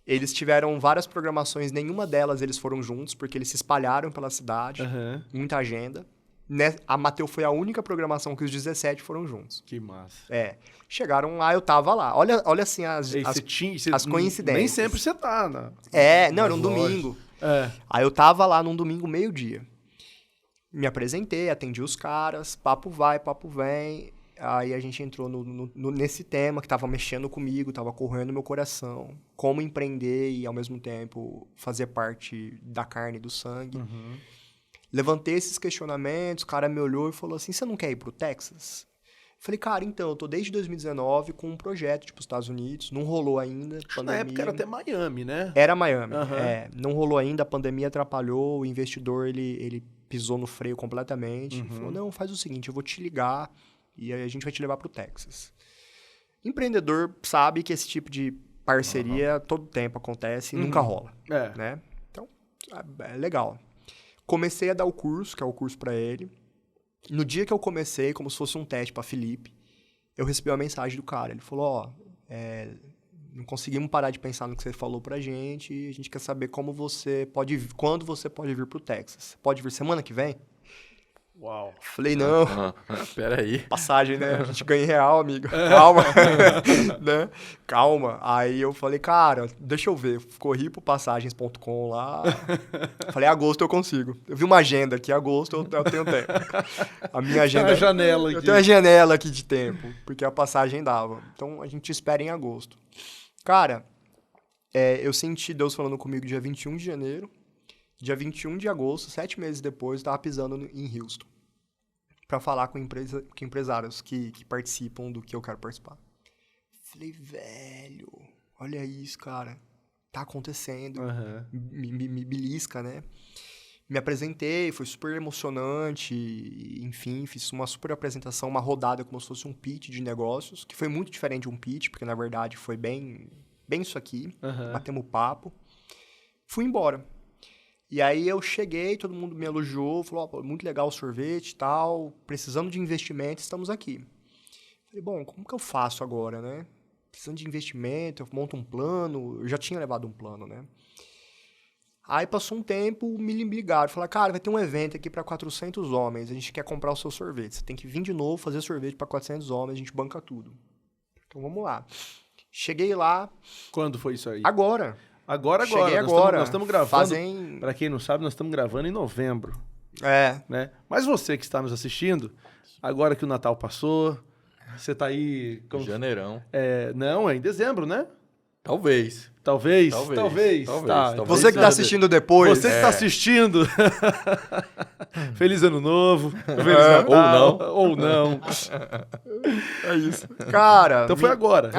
Eles tiveram várias programações, nenhuma delas eles foram juntos, porque eles se espalharam pela cidade, muita agenda. A Mateu foi a única programação que os 17 foram juntos. Que massa. Chegaram lá, eu tava lá. Olha assim as coincidências. Nem sempre você tá, né? Não, era um domingo. Aí eu tava lá num domingo, meio-dia. Me apresentei, atendi os caras, papo vai, papo vem. Aí a gente entrou nesse tema que tava mexendo comigo, tava correndo no meu coração. Como empreender e, ao mesmo tempo, fazer parte da carne e do sangue. Levantei esses questionamentos, o cara me olhou e falou assim, você não quer ir pro Texas? Falei, cara, então, eu tô desde 2019 com um projeto pros Estados Unidos, não rolou ainda. Na época era até Miami, né? Era Miami, não rolou ainda, a pandemia atrapalhou, o investidor, ele pisou no freio completamente. Falou, não, faz o seguinte, eu vou te ligar e aí a gente vai te levar pro Texas. Empreendedor sabe que esse tipo de parceria todo tempo acontece e nunca rola, né? Então, é legal. Comecei a dar o curso, que é o curso para ele. No dia que eu comecei, como se fosse um teste para Felipe, eu recebi uma mensagem do cara. Ele falou, não conseguimos parar de pensar no que você falou pra gente e a gente quer saber quando você pode vir pro Texas. Pode vir semana que vem? Uau. Falei, não. Pera aí. Passagem, né? A gente ganha em real, amigo. Calma. Né? Calma. Aí eu falei, cara, deixa eu ver. Corri pro passagens.com lá. Falei, agosto eu consigo. Eu vi uma agenda aqui, agosto eu tenho tempo. A minha agenda... Tem uma janela aqui. Eu tenho uma janela aqui de tempo, porque a passagem dava. Então, a gente espera em agosto. Cara, eu senti Deus falando comigo dia 21 de janeiro. Dia 21 de agosto, 7 meses depois, eu estava pisando em Houston para falar com empresários que participam do que eu quero participar. Falei, velho, olha isso, cara. Tá acontecendo. Me belisca, né? Me apresentei, foi super emocionante. Enfim, fiz uma super apresentação, uma rodada como se fosse um pitch de negócios, que foi muito diferente de um pitch, porque na verdade foi bem isso aqui. Batemos papo. Fui embora. E aí eu cheguei, todo mundo me elogiou, falou, muito legal o sorvete e tal, precisando de investimento, estamos aqui. Falei, bom, como que eu faço agora, né? Precisando de investimento, eu monto um plano, eu já tinha levado um plano, né? Aí passou um tempo, me ligaram, falaram, cara, vai ter um evento aqui para 400 homens, a gente quer comprar o seu sorvete, você tem que vir de novo fazer sorvete para 400 homens, a gente banca tudo. Então vamos lá. Cheguei lá. Quando foi isso aí? Agora. Cheguei agora. Nós estamos gravando, para quem não sabe, nós estamos gravando em novembro. Né? Mas você que está nos assistindo, agora que o Natal passou, você está aí... Janeirão. Não, é em dezembro, né? Talvez. Tá. Você que está assistindo depois. Você que está assistindo. Feliz Ano Novo. Feliz Natal. Ou não. É isso. Cara... Então foi agora,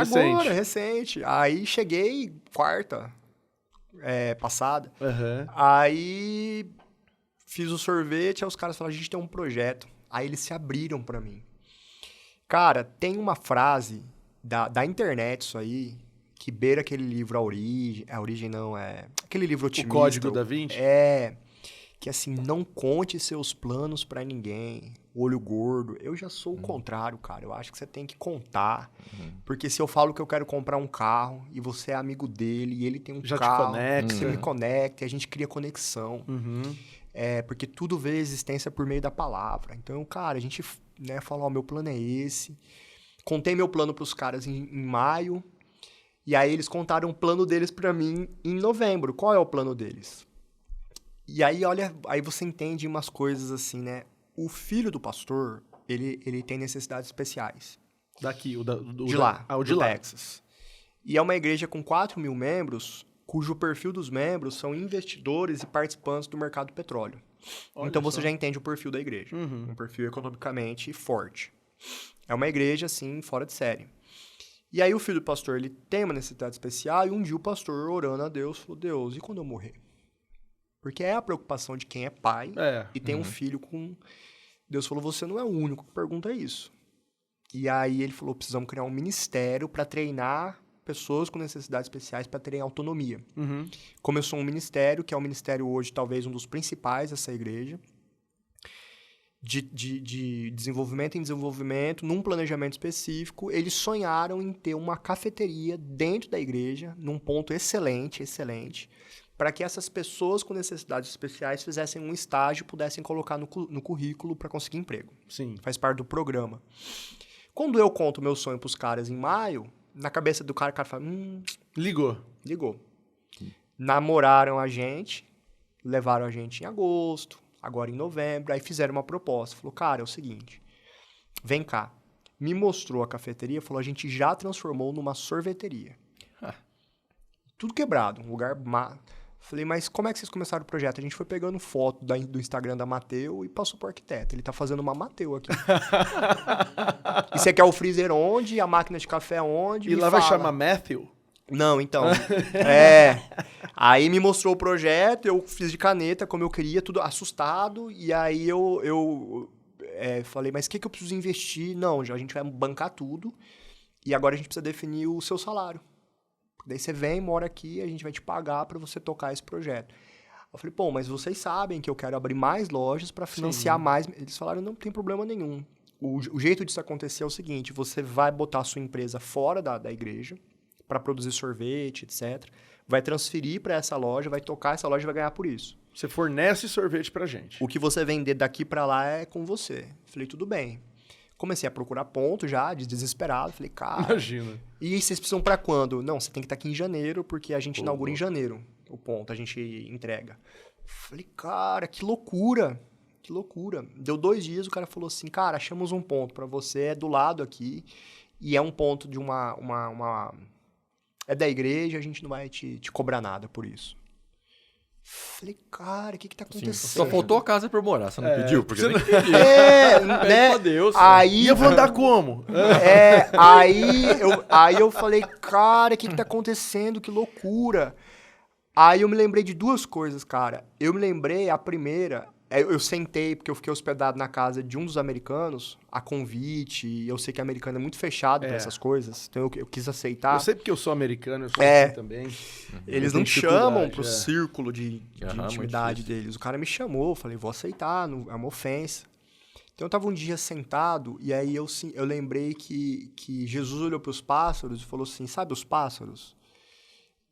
recente. Aí cheguei quarta passada. Uhum. Aí fiz o sorvete, aí os caras falaram, a gente tem um projeto. Aí eles se abriram pra mim. Cara, tem uma frase da internet, isso aí, que beira aquele livro A Origem não, aquele livro otimista. O Código da Vinci? Que assim, não conte seus planos pra ninguém. Olho gordo. Eu já sou o contrário, cara. Eu acho que você tem que contar. Porque se eu falo que eu quero comprar um carro e você é amigo dele e ele tem um já carro, te conecta. você me conecta e a gente cria conexão. Porque tudo vê existência por meio da palavra. Então, cara, a gente fala, meu plano é esse. Contei meu plano pros caras em maio. E aí eles contaram o plano deles pra mim em novembro. Qual é o plano deles? E aí, aí você entende umas coisas assim, né? O filho do pastor, ele tem necessidades especiais. Daqui, de lá, do Texas. E é uma igreja com 4 mil membros, cujo perfil dos membros são investidores e participantes do mercado do petróleo. Olha Então você só. já entende o perfil da igreja. Um perfil economicamente forte. É uma igreja, assim, fora de série. E aí o filho do pastor, ele tem uma necessidade especial, e um dia o pastor, orando a Deus, falou, Deus, e quando eu morrer? Porque é a preocupação de quem é pai e tem um filho com... Deus falou, você não é o único que pergunta isso. E aí ele falou, precisamos criar um ministério para treinar pessoas com necessidades especiais para terem autonomia. Começou um ministério, que é um ministério hoje talvez um dos principais dessa igreja, de desenvolvimento em desenvolvimento, num planejamento específico. Eles sonharam em ter uma cafeteria dentro da igreja, num ponto excelente, para que essas pessoas com necessidades especiais fizessem um estágio e pudessem colocar no currículo para conseguir emprego. Sim. Faz parte do programa. Quando eu conto meu sonho pros caras em maio, na cabeça do cara, o cara fala, Ligou. ligou. Namoraram a gente, levaram a gente em agosto, agora em novembro, aí fizeram uma proposta. Falou, cara, é o seguinte, vem cá. Me mostrou a cafeteria, falou, a gente já transformou numa sorveteria. Tudo quebrado, um lugar... Falei, mas como é que vocês começaram o projeto? A gente foi pegando foto do Instagram da Mateu e passou pro arquiteto. Ele tá fazendo uma Mateu aqui. E você quer o freezer onde? A máquina de café onde? E lá vai chamar Matthew? Não, então. Aí me mostrou o projeto, eu fiz de caneta como eu queria, tudo assustado. E aí eu falei, mas o que eu preciso investir? Não, já a gente vai bancar tudo. E agora a gente precisa definir o seu salário. Daí você vem, mora aqui, a gente vai te pagar para você tocar esse projeto. Eu falei, pô, mas vocês sabem que eu quero abrir mais lojas para financiar mais. Eles falaram, não tem problema nenhum. O jeito disso acontecer é o seguinte, você vai botar a sua empresa fora da igreja para produzir sorvete, etc. Vai transferir para essa loja, vai tocar essa loja e vai ganhar por isso. Você fornece sorvete pra gente. O que você vender daqui para lá é com você. Falei, tudo bem. Comecei a procurar ponto já, desesperado. Falei, cara... Imagina. E vocês precisam para quando? Não, você tem que estar aqui em janeiro, porque a gente inaugura em janeiro o ponto, a gente entrega. Falei, cara, que loucura. Que loucura. Deu 2 dias, o cara falou assim, cara, achamos um ponto para você, é do lado aqui, e é um ponto de uma... É da igreja, a gente não vai te cobrar nada por isso. Falei, cara, o que tá acontecendo? Só faltou a casa pra eu morar, você não pediu? Porque você você não- tem que pedir. né? pra Deus. Aí, E eu vou andar como? aí eu falei, cara, o que tá acontecendo? Que loucura. Aí eu me lembrei de 2 coisas, cara. Eu me lembrei, a primeira, eu sentei, porque eu fiquei hospedado na casa de um dos americanos, a convite, e eu sei que o americano é muito fechado pra essas coisas, então eu quis aceitar. Eu sei porque eu sou americano, eu sou assim também. Eles Eu não tenho chamam dificuldade, pro círculo de Aham, intimidade muito difícil. deles. O cara me chamou, eu falei, vou aceitar, não, é uma ofensa. Então eu tava um dia sentado, e aí eu lembrei que Jesus olhou pros pássaros e falou assim, sabe os pássaros?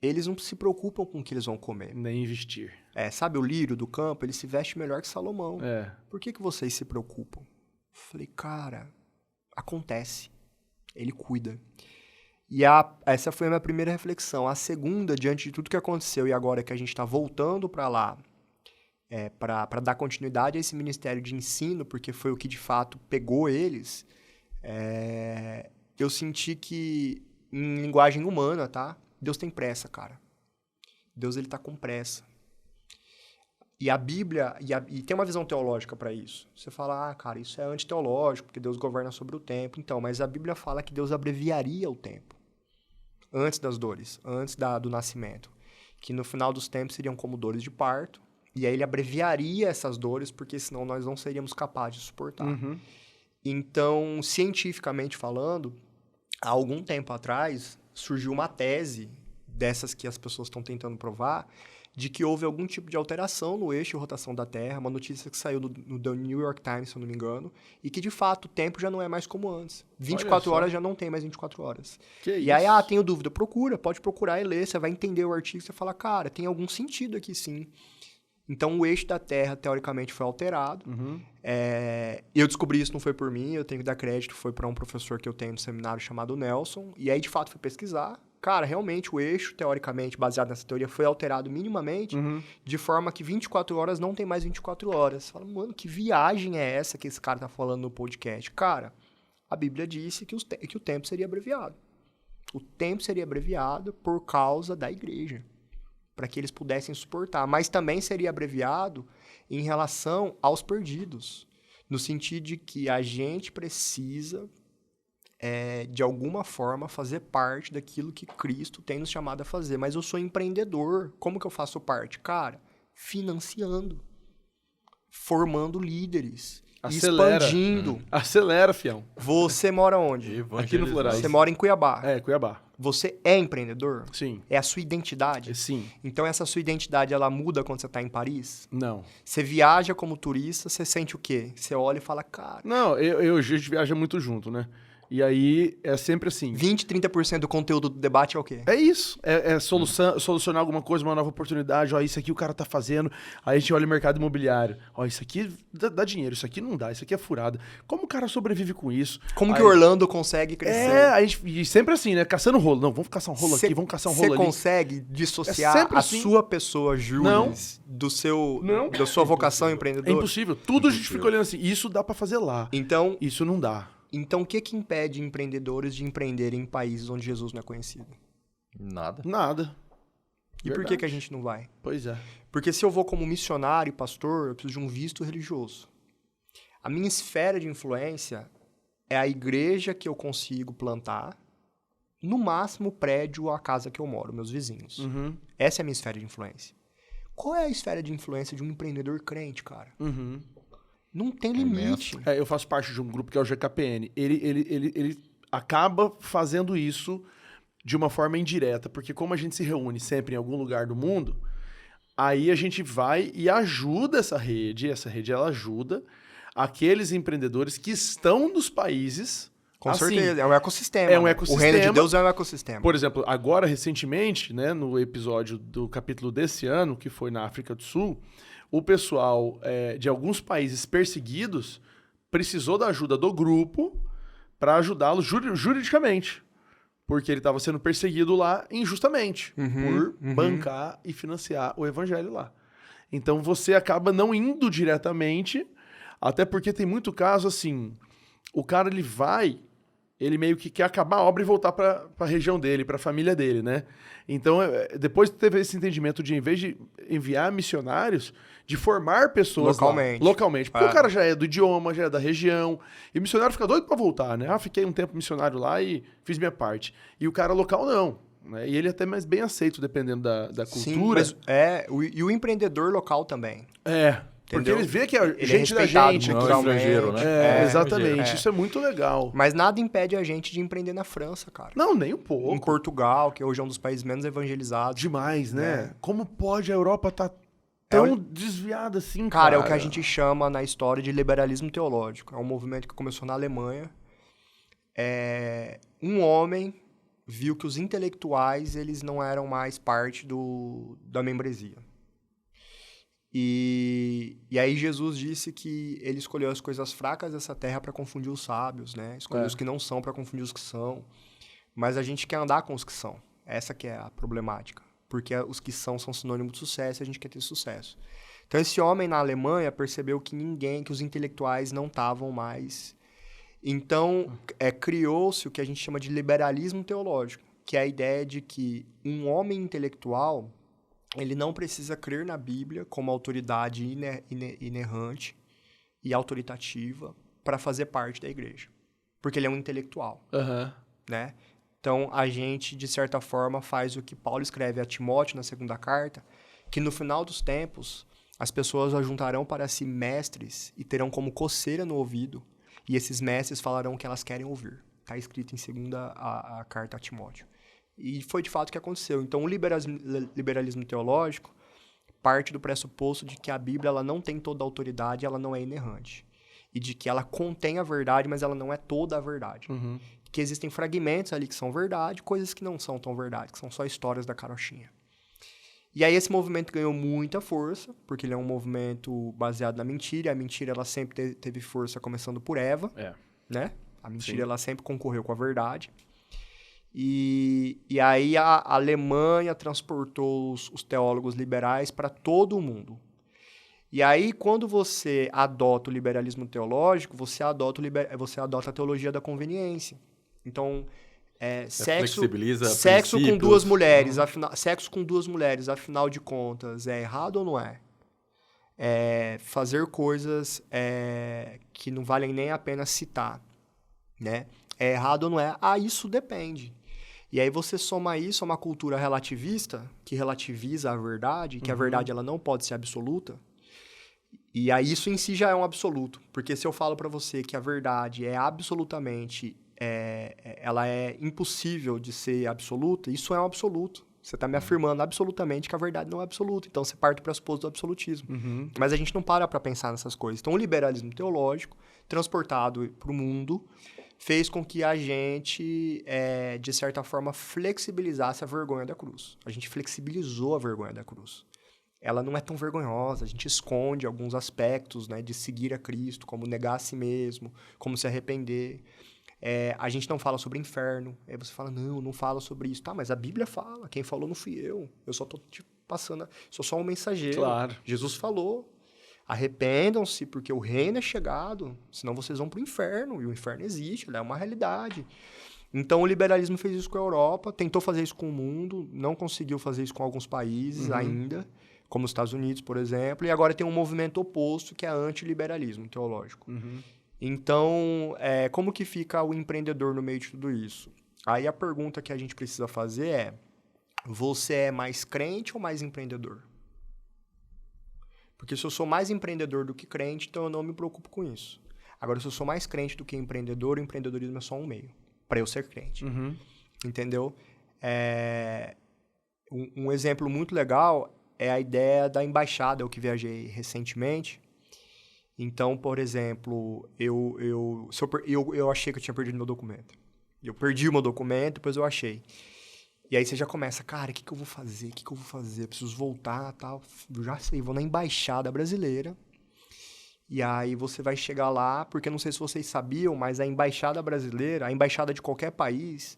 Eles não se preocupam com o que eles vão comer. Nem investir. Sabe o lírio do campo? Ele se veste melhor que Salomão. É. Por que vocês se preocupam? Falei, cara, acontece. Ele cuida. E essa foi a minha primeira reflexão. A segunda, diante de tudo que aconteceu e agora que a gente está voltando para lá, para dar continuidade a esse ministério de ensino, porque foi o que de fato pegou eles, eu senti que, em linguagem humana, tá? Deus tem pressa, cara. Deus, ele tá com pressa. E a Bíblia, e tem uma visão teológica para isso. Você fala, cara, isso é antiteológico, porque Deus governa sobre o tempo. Então, mas a Bíblia fala que Deus abreviaria o tempo. Antes das dores, antes do nascimento. Que no final dos tempos seriam como dores de parto. E aí ele abreviaria essas dores, porque senão nós não seríamos capazes de suportar. Então, cientificamente falando, há algum tempo atrás, surgiu uma tese, dessas que as pessoas estão tentando provar, de que houve algum tipo de alteração no eixo de rotação da Terra, uma notícia que saiu no The New York Times, se eu não me engano, e que, de fato, o tempo já não é mais como antes. 24 horas já não tem mais 24 horas. Que aí, isso? tenho dúvida, pode procurar e ler, você vai entender o artigo, você fala, cara, tem algum sentido aqui sim. Então, o eixo da Terra, teoricamente, foi alterado. Eu descobri isso, não foi por mim, eu tenho que dar crédito, foi para um professor que eu tenho no seminário chamado Nelson, e aí, de fato, fui pesquisar. Cara, realmente, o eixo, teoricamente, baseado nessa teoria, foi alterado minimamente, de forma que 24 horas não tem mais 24 horas. Você fala, mano, que viagem é essa que esse cara tá falando no podcast? Cara, a Bíblia disse que o tempo seria abreviado. O tempo seria abreviado por causa da igreja, para que eles pudessem suportar. Mas também seria abreviado em relação aos perdidos. No sentido de que a gente precisa, de alguma forma, fazer parte daquilo que Cristo tem nos chamado a fazer. Mas eu sou empreendedor. Como que eu faço parte? Cara, financiando, formando líderes, Acelera. expandindo. Acelera, fião. Você mora onde? Aqui no Florais. Você mora em Cuiabá. Cuiabá. Você é empreendedor? Sim. É a sua identidade? Sim. Então, essa sua identidade, ela muda quando você está em Paris? Não. Você viaja como turista, você sente o quê? Você olha e fala, cara... Não, a gente viaja muito junto, né? E aí, é sempre assim. 20, 30% do conteúdo do debate é o quê? É isso. Solucionar alguma coisa, uma nova oportunidade. Ó, isso aqui o cara tá fazendo. Aí a gente olha o mercado imobiliário. Ó, isso aqui dá dinheiro, isso aqui não dá, isso aqui é furada. Como o cara sobrevive com isso? Como que Orlando consegue crescer? E sempre assim, né? Caçando rolo. Não, vamos caçar um rolo aqui, vamos caçar um rolo ali. Você consegue dissociar a assim. sua pessoa, Júlio, da sua vocação empreendedora? É impossível. Tudo a gente fica olhando assim. Isso dá pra fazer lá. Então, isso não dá. Então, o que impede empreendedores de empreenderem em países onde Jesus não é conhecido? Nada. E por que a gente não vai? Pois é. Porque se eu vou como missionário e pastor, eu preciso de um visto religioso. A minha esfera de influência é a igreja que eu consigo plantar, no máximo o prédio ou a casa que eu moro, meus vizinhos. Uhum. Essa é a minha esfera de influência. Qual é a esfera de influência de um empreendedor crente, cara? Uhum. Não tem limite. Eu faço parte de um grupo que é o GKPN. Ele acaba fazendo isso de uma forma indireta, porque como a gente se reúne sempre em algum lugar do mundo, aí a gente vai e ajuda essa rede ela ajuda aqueles empreendedores que estão nos países. Com certeza, é um ecossistema. É um ecossistema. O reino de Deus é um ecossistema. Por exemplo, agora, recentemente, né, no episódio do capítulo desse ano, que foi na África do Sul, o pessoal de alguns países perseguidos precisou da ajuda do grupo para ajudá-lo juridicamente. Porque ele estava sendo perseguido lá injustamente por bancar e financiar o evangelho lá. Então você acaba não indo diretamente, até porque tem muito caso assim, o cara ele meio que quer acabar a obra e voltar para a região dele, para a família dele, né? Então, depois teve esse entendimento de, em vez de enviar missionários, de formar pessoas localmente. Porque o cara já é do idioma, já é da região, e o missionário fica doido para voltar, né? Fiquei um tempo missionário lá e fiz minha parte. E o cara local não, né? E ele é até mais bem aceito, dependendo da cultura. Sim, e o empreendedor local também. Porque ele vê que é gente é da gente. Não, estrangeiro, né? Exatamente. Isso é muito legal. Mas nada impede a gente de empreender na França, cara. Não, nem um pouco. Em Portugal, que hoje é um dos países menos evangelizados. Demais, né? Como pode a Europa estar tão desviada assim, cara? Cara, é o que a gente chama na história de liberalismo teológico. É um movimento que começou na Alemanha. Um homem viu que os intelectuais eles não eram mais parte da membresia. E aí Jesus disse que ele escolheu as coisas fracas dessa terra para confundir os sábios, né? Escolheu os que não são para confundir os que são. Mas a gente quer andar com os que são. Essa que é a problemática. Porque os que são sinônimo de sucesso e a gente quer ter sucesso. Então esse homem na Alemanha percebeu que os intelectuais não estavam mais. Então criou-se o que a gente chama de liberalismo teológico, que é a ideia de que um homem intelectual ele não precisa crer na Bíblia como autoridade inerrante e autoritativa para fazer parte da igreja. Porque ele é um intelectual. Né? Então, a gente, de certa forma, faz o que Paulo escreve a Timóteo na segunda carta, que no final dos tempos, as pessoas ajuntarão para si mestres e terão como coceira no ouvido, e esses mestres falarão o que elas querem ouvir. Está escrito em segunda a carta a Timóteo. E foi de fato o que aconteceu. Então, o liberalismo teológico parte do pressuposto de que a Bíblia ela não tem toda a autoridade, ela não é inerrante. E de que ela contém a verdade, mas ela não é toda a verdade. Que existem fragmentos ali que são verdade, coisas que não são tão verdade, que são só histórias da carochinha. E aí esse movimento ganhou muita força, porque ele é um movimento baseado na mentira, e a mentira ela sempre teve força começando por Eva, né? A mentira ela sempre concorreu com a verdade. E aí a Alemanha transportou os teólogos liberais para todo o mundo. E aí, quando você adota o liberalismo teológico, você adota a teologia da conveniência. Então, sexo com duas mulheres, sexo com duas mulheres, afinal de contas, é errado ou não é? fazer coisas que não valem nem a pena citar, né? É errado ou não é? Isso depende. E aí você soma isso a uma cultura relativista, que relativiza a verdade, que a verdade ela não pode ser absoluta. E aí isso em si já é um absoluto. Porque se eu falo para você que a verdade é absolutamente... ela é impossível de ser absoluta, isso é um absoluto. Você está me afirmando absolutamente que a verdade não é absoluta. Então, você parte do pressuposto do absolutismo. Mas a gente não para pensar nessas coisas. Então, o liberalismo teológico, transportado para o mundo, fez com que a gente, de certa forma, flexibilizasse a vergonha da cruz. A gente flexibilizou a vergonha da cruz. Ela não é tão vergonhosa. A gente esconde alguns aspectos, né, de seguir a Cristo, como negar a si mesmo, como se arrepender. A gente não fala sobre inferno. Aí você fala, não fala sobre isso. Tá, mas a Bíblia fala. Quem falou não fui eu. Eu só tô passando... Sou só um mensageiro. Claro. Jesus falou. Arrependam-se, porque o reino é chegado. Senão vocês vão pro inferno. E o inferno existe. Ele é uma realidade. Então, o liberalismo fez isso com a Europa. Tentou fazer isso com o mundo. Não conseguiu fazer isso com alguns países ainda. Como os Estados Unidos, por exemplo. E agora tem um movimento oposto, que é antiliberalismo teológico. Então, como que fica o empreendedor no meio de tudo isso? Aí a pergunta que a gente precisa fazer é, você é mais crente ou mais empreendedor? Porque se eu sou mais empreendedor do que crente, então eu não me preocupo com isso. Agora, se eu sou mais crente do que empreendedor, o empreendedorismo é só um meio para eu ser crente. Entendeu? Um exemplo muito legal é a ideia da embaixada, eu que viajei recentemente. Então, por exemplo, eu achei que eu tinha perdido meu documento. Eu perdi o meu documento, depois eu achei. E aí você já começa, cara, o que eu vou fazer? Eu preciso voltar, tal. Eu já sei, vou na embaixada brasileira. E aí você vai chegar lá, porque não sei se vocês sabiam, mas a embaixada brasileira, a embaixada de qualquer país,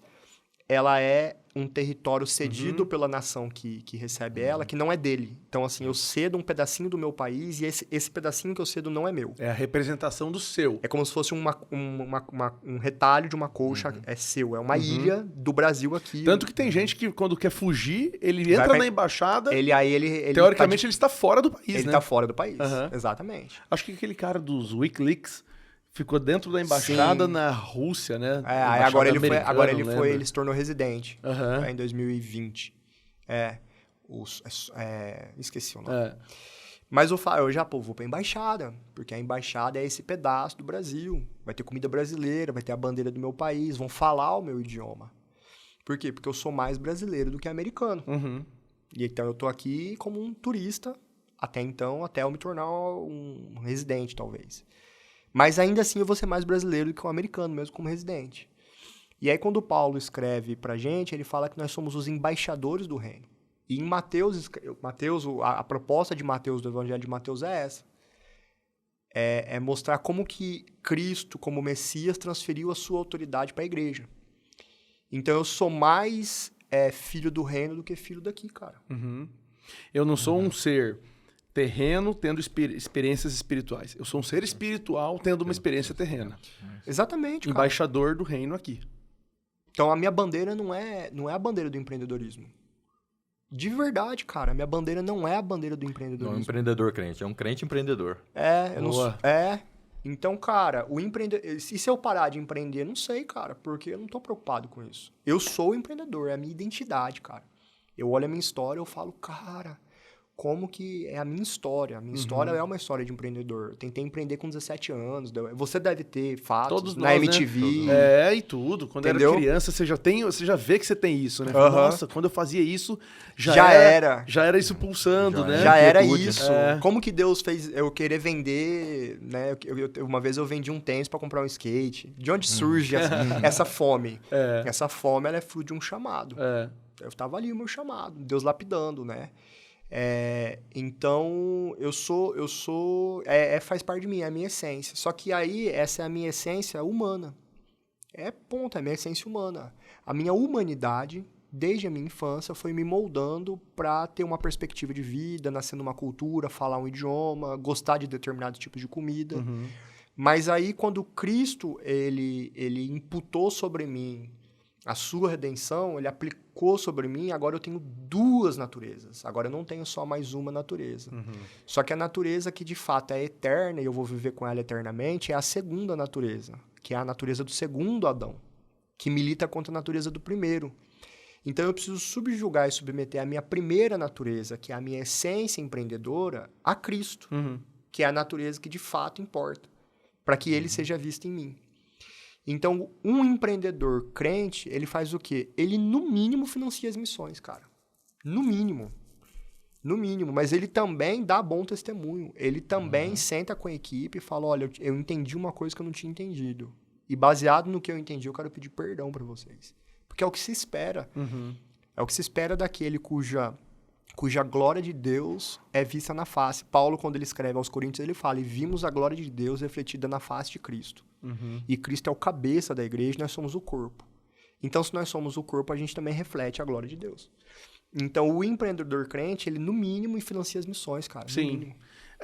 ela é um território cedido pela nação que recebe ela, que não é dele. Então, assim, eu cedo um pedacinho do meu país e esse pedacinho que eu cedo não é meu. É a representação do seu. É como se fosse um retalho de uma colcha, é seu. É uma ilha do Brasil aqui. Tanto que tem gente que, quando quer fugir, ele entra na embaixada, teoricamente ele está fora do país, Ele está fora do país, exatamente. Acho que aquele cara dos Wikileaks ficou dentro da embaixada na Rússia, né? Agora ele se tornou residente em 2020. Esqueci o nome. Mas eu já vou pra embaixada, porque a embaixada é esse pedaço do Brasil. Vai ter comida brasileira, vai ter a bandeira do meu país, vão falar o meu idioma. Por quê? Porque eu sou mais brasileiro do que americano. E então eu tô aqui como um turista, até eu me tornar um residente, talvez. Mas ainda assim eu vou ser mais brasileiro do que um americano, mesmo como residente. E aí quando o Paulo escreve pra gente, ele fala que nós somos os embaixadores do reino. E em Mateus, a proposta de Mateus, do Evangelho de Mateus é essa. É mostrar como que Cristo, como Messias, transferiu a sua autoridade para a igreja. Então eu sou mais filho do reino do que filho daqui, cara. Eu não sou um ser terreno tendo experiências espirituais. Eu sou um ser espiritual tendo uma experiência terrena. Exatamente, cara. Embaixador do reino aqui. Então a minha bandeira não é a bandeira do empreendedorismo. De verdade, cara. A minha bandeira não é a bandeira do empreendedorismo. Não é um empreendedor crente, é um crente empreendedor. Então, cara, e se eu parar de empreender, não sei, cara, porque eu não tô preocupado com isso. Eu sou empreendedor, é a minha identidade, cara. Eu olho a minha história e eu falo, cara, como que é a minha história? A minha história é uma história de empreendedor. Eu tentei empreender com 17 anos. Você deve ter fatos Todos na nós, MTV. Né? E tudo. Quando Entendeu? era criança, você já vê que você tem isso, né? Nossa, quando eu fazia isso, já era isso pulsando, né? Já era isso. Como que Deus fez eu querer vender, né? Uma vez eu vendi um tênis para comprar um skate. De onde surge essa fome? Essa fome, ela é fruto de um chamado. Eu tava ali o meu chamado, Deus lapidando, né? Então, faz parte de mim, é a minha essência. Só que aí, essa é a minha essência humana. É a minha essência humana. A minha humanidade, desde a minha infância, foi me moldando para ter uma perspectiva de vida, nascer numa cultura, falar um idioma, gostar de determinados tipos de comida. Mas aí, quando Cristo, ele imputou sobre mim A sua redenção, ele aplicou sobre mim, agora eu tenho 2 naturezas. Agora eu não tenho só mais uma natureza. Só que a natureza que de fato é eterna, e eu vou viver com ela eternamente, é a segunda natureza, que é a natureza do segundo Adão, que milita contra a natureza do primeiro. Então eu preciso subjugar e submeter a minha primeira natureza, que é a minha essência empreendedora, a Cristo, que é a natureza que de fato importa, para que ele seja visto em mim. Então, um empreendedor crente, ele faz o quê? Ele, no mínimo, financia as missões, cara. No mínimo. No mínimo. Mas ele também dá bom testemunho. Ele também senta com a equipe e fala, olha, eu entendi uma coisa que eu não tinha entendido. E baseado no que eu entendi, eu quero pedir perdão para vocês. Porque é o que se espera. É o que se espera daquele cuja glória de Deus é vista na face. Paulo, quando ele escreve aos Coríntios, ele fala, e vimos a glória de Deus refletida na face de Cristo. E Cristo é o cabeça da igreja, nós somos o corpo. Então, se nós somos o corpo, a gente também reflete a glória de Deus. Então, o empreendedor crente, ele, no mínimo, financia as missões, cara. Sim.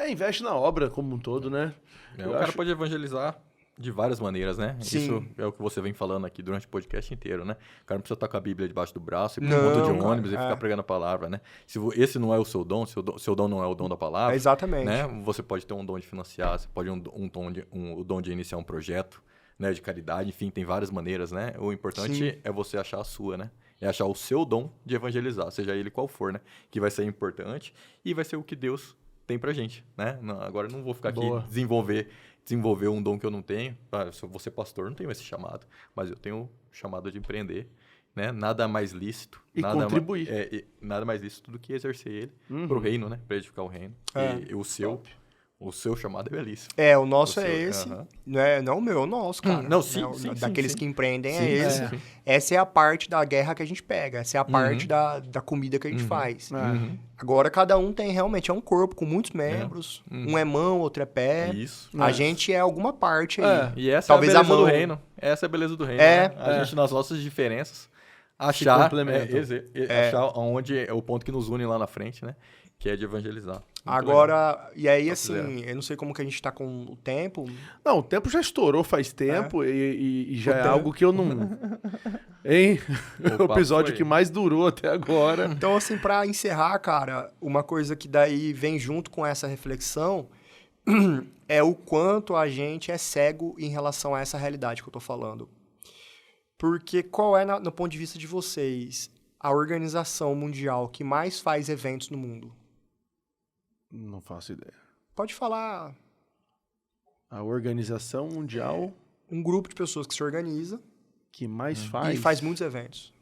Investe na obra como um todo, né? O cara pode evangelizar de várias maneiras, né? Sim. Isso é o que você vem falando aqui durante o podcast inteiro, né? O cara não precisa estar com a Bíblia debaixo do braço, ir para um ponto de ônibus e ficar pregando a palavra, né? Se esse não é o seu dom, seu dom não é o dom da palavra, exatamente. Né? Você pode ter um dom de financiar, você pode o dom de iniciar um projeto, né? De caridade, enfim, tem várias maneiras, né? O importante é você achar a sua, né? É achar o seu dom de evangelizar, seja ele qual for, né? Que vai ser importante e vai ser o que Deus tem pra gente, né? Agora eu não vou ficar aqui desenvolver um dom que eu não tenho. Se eu vou ser pastor, não tenho esse chamado. Mas eu tenho o chamado de empreender, né? Nada mais lícito. E contribuir. Nada mais lícito do que exercer ele pro reino, né? Para edificar o reino. E o seu chamado é belíssimo. O nosso esse. Não o meu, é o nosso, cara. Não, sim, daqueles sim. que empreendem Sim, esse. sim. Essa é a parte da guerra que a gente pega. Essa é a parte da comida que a gente faz. Agora, cada um tem realmente, é um corpo com muitos membros. Um é mão, outro é pé. Isso. A gente é alguma parte aí. E essa Talvez é a beleza a mão. do reino. Essa é a beleza do reino. Né? A gente, nas nossas diferenças, achar onde é o ponto que nos une lá na frente, né? Que é de evangelizar. Agora, e aí assim, eu não sei como que a gente tá com o tempo. Não, o tempo já estourou faz tempo e já é algo que eu não... Hein? O episódio que mais durou até agora. Então, assim, pra encerrar, cara, uma coisa que daí vem junto com essa reflexão é o quanto a gente é cego em relação a essa realidade que eu tô falando. Porque qual é, no ponto de vista de vocês, a organização mundial que mais faz eventos no mundo? Não faço ideia. Pode falar. A Organização Mundial... Um grupo de pessoas que se organiza... Que mais faz... E faz muitos eventos.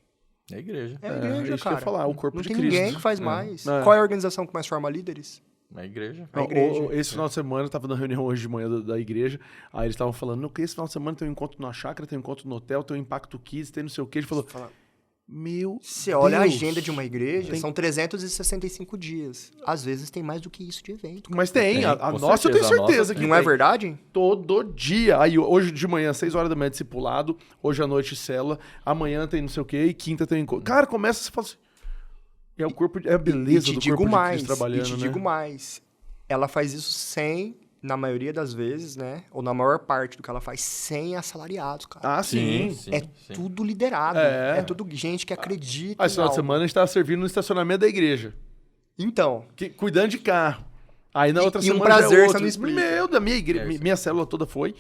É a igreja. É a igreja, isso cara. que eu ia falar, o corpo não de tem Cristo. Ninguém que faz mais. Qual é a organização que mais forma líderes? É a igreja. A igreja. Esse final de semana, eu estava na reunião hoje de manhã da igreja, aí eles estavam falando, que esse final de semana tem um encontro na chácara, tem um encontro no hotel, tem um Impacto Kids, tem não sei o quê. Ele falou... Você olha a agenda de uma igreja, são 365 dias. Às vezes tem mais do que isso de evento. Mas tem. A nossa eu tenho certeza que não é verdade? Todo dia. Aí hoje de manhã, 6 horas da manhã, discipulado. Hoje à noite, célula. Amanhã tem não sei o quê. E quinta tem encontro. Cara, começa a falar assim... É o corpo, é a beleza do corpo de Cristo trabalhando, E te digo mais. Ela faz isso sem... Na maioria das vezes, né? Ou na maior parte do que ela faz, sem assalariados, cara. Ah, sim. Tudo liderado. É tudo gente que acredita. Esse final de semana a gente tava servindo no estacionamento da igreja. Então. Cuidando de carro. Aí na outra semana um prazer, você não explica. Da minha igreja, minha célula toda foi.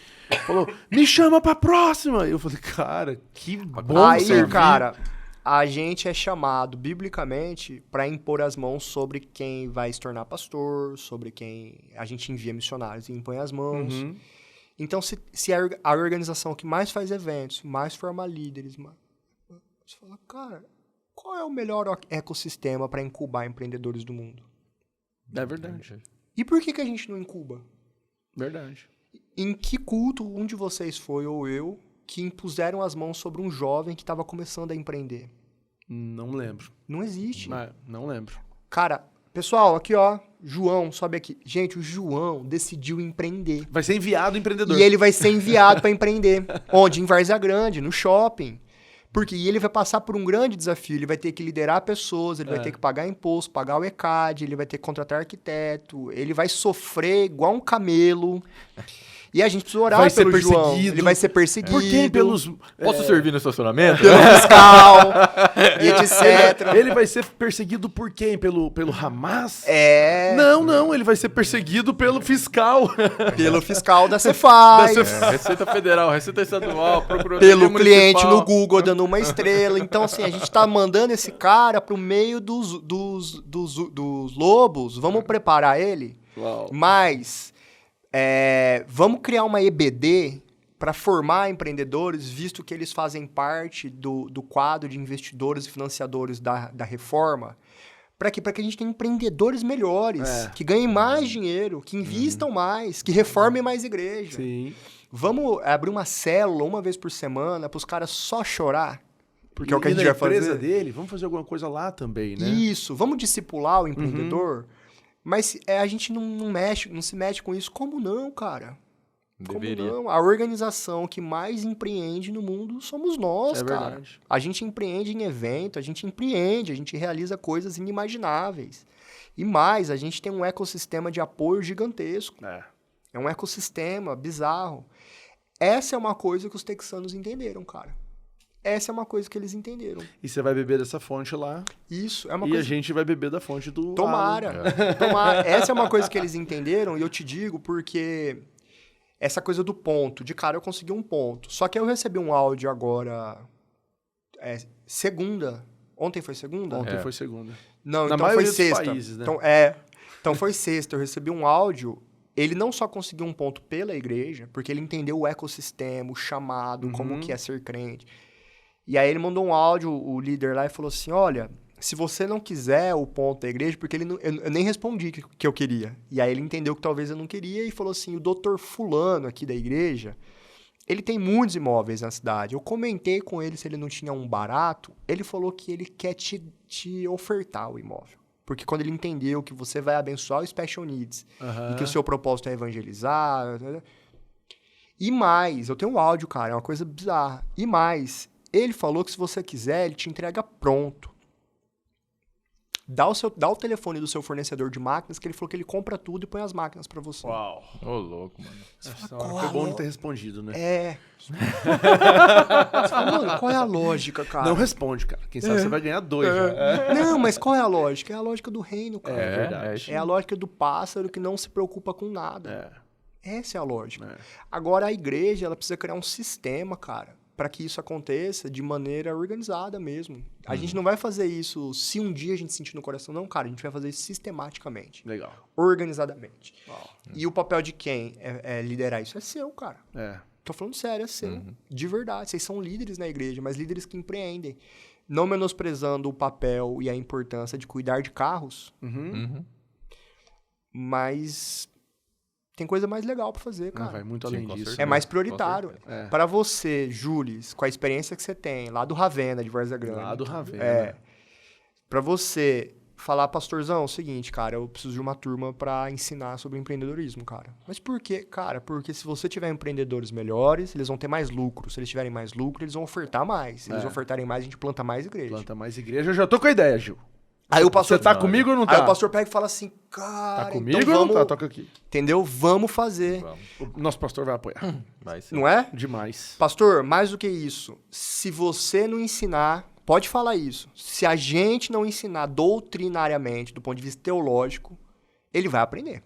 Falou, me chama pra próxima. Eu falei, cara, que bom aí, servir. Cara, a gente é chamado, biblicamente, para impor as mãos sobre quem vai se tornar pastor, sobre quem a gente envia missionários e impõe as mãos. Então, se a organização que mais faz eventos, mais forma líderes, você fala, cara, qual é o melhor ecossistema para incubar empreendedores do mundo? É verdade. E por que a gente não incuba? Verdade. Em que culto um de vocês foi, ou eu, que impuseram as mãos sobre um jovem que estava começando a empreender? Não lembro. Não existe. Não lembro. Cara, pessoal, aqui ó, João, sobe aqui. Gente, o João decidiu empreender. Vai ser enviado empreendedor. E ele vai ser enviado para empreender. Onde? Em Várzea Grande, no shopping. Porque ele vai passar por um grande desafio. Ele vai ter que liderar pessoas, ele vai ter que pagar imposto, pagar o ECAD, ele vai ter que contratar arquiteto, ele vai sofrer igual um camelo. E a gente precisa orar Vai ser pelo João. perseguido. Ele vai ser perseguido. Por quem? Pelos... Posso servir no estacionamento? Pelo fiscal e etc. Ele vai ser perseguido por quem? Pelo Hamas? Não, Ele vai ser perseguido pelo fiscal. pelo fiscal da Cefaz. Receita Federal, Receita Estadual, Procuradoria Pelo cliente Municipal. no Google dando uma estrela. Então, assim, a gente tá mandando esse cara pro meio dos lobos. Vamos preparar ele? Uau. Mas vamos criar uma EBD para formar empreendedores, visto que eles fazem parte do quadro de investidores e financiadores da reforma. Para que a gente tenha empreendedores melhores, que ganhem mais dinheiro, que invistam mais, que reformem mais igreja. Sim. Vamos abrir uma célula uma vez por semana para os caras só chorar? Porque é o que a gente na vai fazer. empresa dele, vamos fazer alguma coisa lá também, né? Isso, vamos discipular o empreendedor. Mas a gente não se mete com isso. Como não, cara? Deveria. Como não? A organização que mais empreende no mundo somos nós, É cara. verdade. A gente empreende em evento, a gente realiza coisas inimagináveis. E mais, a gente tem um ecossistema de apoio gigantesco. É um ecossistema bizarro. Essa é uma coisa que os texanos entenderam, cara. Essa é uma coisa que eles entenderam. E você vai beber dessa fonte lá. Isso, é uma E coisa... a gente vai beber da fonte do Tomara, tomara. Essa é uma coisa que eles entenderam e eu te digo porque essa coisa do ponto, de cara eu consegui um ponto. Só que eu recebi um áudio agora, segunda. Ontem foi segunda? Ontem foi segunda. Não, Na então maioria foi dos sexta. países, né? Então foi sexta, eu recebi um áudio. Ele não só conseguiu um ponto pela igreja, porque ele entendeu o ecossistema, o chamado, como que é ser crente. E aí ele mandou um áudio, o líder lá, e falou assim, olha, se você não quiser o ponto da igreja, porque eu nem respondi que eu queria. E aí ele entendeu que talvez eu não queria e falou assim, o doutor fulano aqui da igreja, ele tem muitos imóveis na cidade. Eu comentei com ele se ele não tinha um barato, ele falou que ele quer te ofertar o imóvel. Porque quando ele entendeu que você vai abençoar o Special Needs e que o seu propósito é evangelizar... E mais, eu tenho um áudio, cara, é uma coisa bizarra. E mais... Ele falou que se você quiser, ele te entrega pronto. Dá o telefone do seu fornecedor de máquinas, que ele falou que ele compra tudo e põe as máquinas pra você. Uau. Ô, louco, mano. Foi bom não ter respondido, né? Você fala, mano, qual é a lógica, cara? Não responde, cara. Quem sabe você vai ganhar 2 já. Não, mas qual é a lógica? É a lógica do reino, cara. É verdade. É a lógica do pássaro que não se preocupa com nada. Essa é a lógica. Agora, a igreja, ela precisa criar um sistema, cara, para que isso aconteça de maneira organizada mesmo. A gente não vai fazer isso se um dia a gente sentir no coração. Não, cara, a gente vai fazer isso sistematicamente. Legal. Organizadamente. E o papel de quem é liderar isso? É seu, cara. Tô falando sério, é seu. De verdade. Vocês são líderes na igreja, mas líderes que empreendem. Não menosprezando o papel e a importância de cuidar de carros. Mas... tem coisa mais legal pra fazer, cara. Vai muito além disso. É mais prioritário. Para você, Jules, com a experiência que você tem, lá do Ravenna, de Várzea Grande. Lá do Ravenna. Pra você falar, pastorzão, é o seguinte, cara, eu preciso de uma turma pra ensinar sobre empreendedorismo, cara. Mas por quê? Cara, porque se você tiver empreendedores melhores, eles vão ter mais lucro. Se eles tiverem mais lucro, eles vão ofertar mais. Se eles ofertarem mais, a gente planta mais igreja. Planta mais igreja. Eu já tô com a ideia, Gil. Aí o pastor... Você tá comigo ou não tá? Aí o pastor pega e fala assim, cara... Tá comigo então ou vamos... não tá? Toca aqui. Entendeu? Vamos fazer. O nosso pastor vai apoiar. Vai ser. Não é? Demais. Pastor, mais do que isso, se você não ensinar, pode falar isso, se a gente não ensinar doutrinariamente, do ponto de vista teológico, ele vai aprender.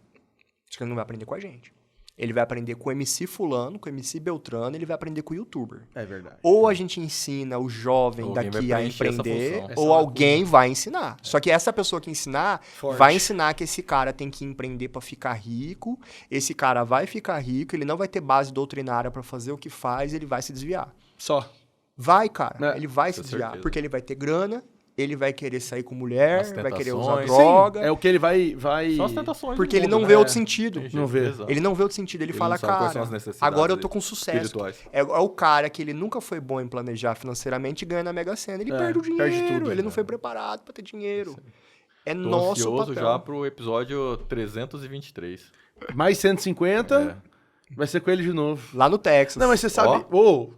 Acho que ele não vai aprender com a gente. Ele vai aprender com o MC fulano, com o MC Beltrano, ele vai aprender com o youtuber. É verdade. Ou a gente ensina o jovem Alguém daqui vai a preencher essa empreender, função. ou alguém vai ensinar. Só que essa pessoa que ensinar, Forte. vai ensinar que esse cara tem que empreender para ficar rico, esse cara vai ficar rico, ele não vai ter base doutrinária para fazer o que faz, ele vai se desviar. Só. Vai, cara. É, Ele vai se com desviar. certeza. Porque ele vai ter grana, ele vai querer sair com mulher, As vai querer usar tentações. droga. É o que ele vai... Só as tentações. Porque do ele mundo, não né? vê outro sentido. Não vê. Exato. Ele não vê outro sentido. Ele Ele fala, não sabe quais são cara, as necessidades agora eu tô com sucesso. espirituais. É o cara que ele nunca foi bom em planejar financeiramente e ganha na Mega Sena. Ele perde o dinheiro. perde tudo, ele não foi preparado pra ter dinheiro. É Tô nosso ansioso papel. já pro episódio 323. Mais 150, vai ser com ele de novo. Lá no Texas. Não, mas você sabe... Ô,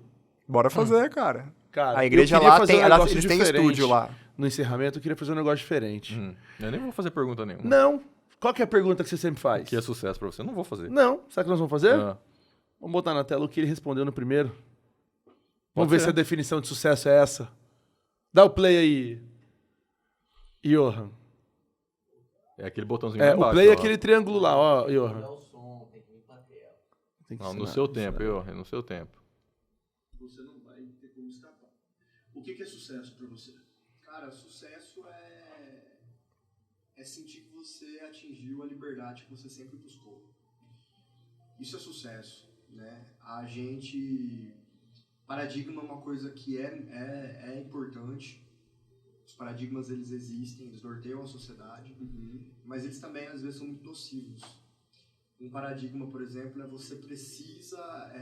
Bora fazer, cara. cara, A igreja eu queria lá fazer tem... um negócio eles têm diferente. estúdio lá. No encerramento, eu queria fazer um negócio diferente. Eu nem vou fazer pergunta nenhuma. Não. Qual que é a pergunta que você sempre faz? Que é sucesso pra você? Eu não vou fazer. Não. Sabe o que nós vamos fazer? Ah, Vamos botar na tela o que ele respondeu no primeiro. Vamos Pode ver ser. se a definição de sucesso é essa. Dá o play aí, Johan. É aquele botãozinho lá O embaixo, play é ó. aquele triângulo lá, ó, Johan. o som, tem que vir pra tela. Tem que Não, no ensinar, seu tempo, ensinar. no seu tempo. Você não vai ter como escapar. O que é sucesso pra você? Cara, sucesso é sentir que você atingiu a liberdade que você sempre buscou. Isso é sucesso, né? Paradigma é uma coisa que é importante. Os paradigmas, eles existem, eles norteiam a sociedade, mas eles também, às vezes, são muito nocivos. Um paradigma, por exemplo, é você precisa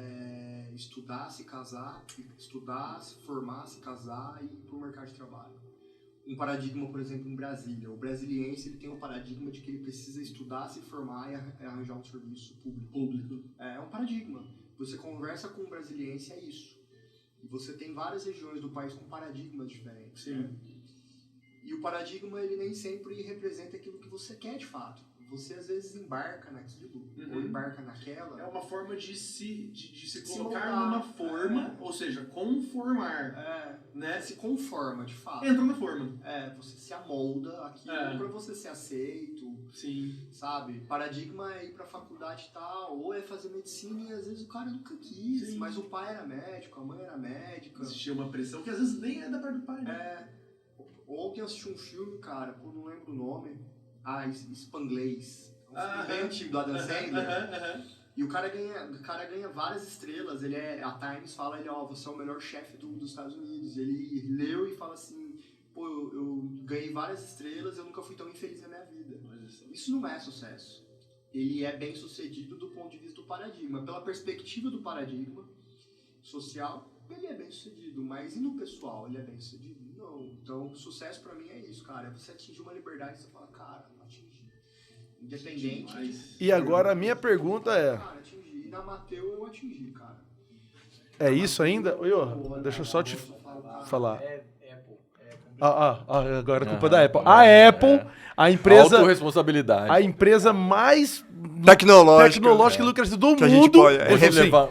estudar, se casar, estudar, se formar, se casar e ir para o mercado de trabalho. Um paradigma, por exemplo, em Brasília. O brasiliense, ele tem um paradigma de que ele precisa estudar, se formar e arranjar um serviço público. É um paradigma. Você conversa com um brasiliense, é isso. E você tem várias regiões do país com paradigmas diferentes. Sim. Né? E o paradigma, ele nem sempre representa aquilo que você quer de fato. Você, às vezes, embarca naquilo, ou embarca naquela. É uma forma de se colocar numa forma, ou seja, conformar, né? Se conforma, de fato. Entra na forma. Você se amolda aquilo pra você ser aceito. Sim. Sabe? Paradigma é ir pra faculdade e tal, ou é fazer medicina e às vezes o cara nunca quis, Sim. mas o pai era médico, a mãe era médica. Existia uma pressão que às vezes nem é da parte do pai, né? Ontem eu assisti um filme, cara, eu não lembro o nome. Spanglês. É um filme bem antigo do Adam Sandler. E o cara ganha várias estrelas. A Times fala, você é o melhor chefe dos Estados Unidos. Ele leu e fala assim, pô, eu ganhei várias estrelas, eu nunca fui tão infeliz na minha vida. Isso não é sucesso. Ele é bem sucedido do ponto de vista do paradigma. Pela perspectiva do paradigma social, ele é bem sucedido. Mas e no pessoal, ele é bem sucedido? Não. Então, sucesso pra mim é isso, cara. É você atingir uma liberdade e você fala, cara, atingi. Independente. E agora a minha pergunta é... Cara, atingi. E na Mateu eu atingi, cara. É isso ainda? Ô, Johan, deixa eu só te falar. Agora a culpa é da Apple. A Apple, a empresa... Autorresponsabilidade. A empresa mais Tecnológica e lucrativa do que a gente mundo. pode- Vou te Assim, levar,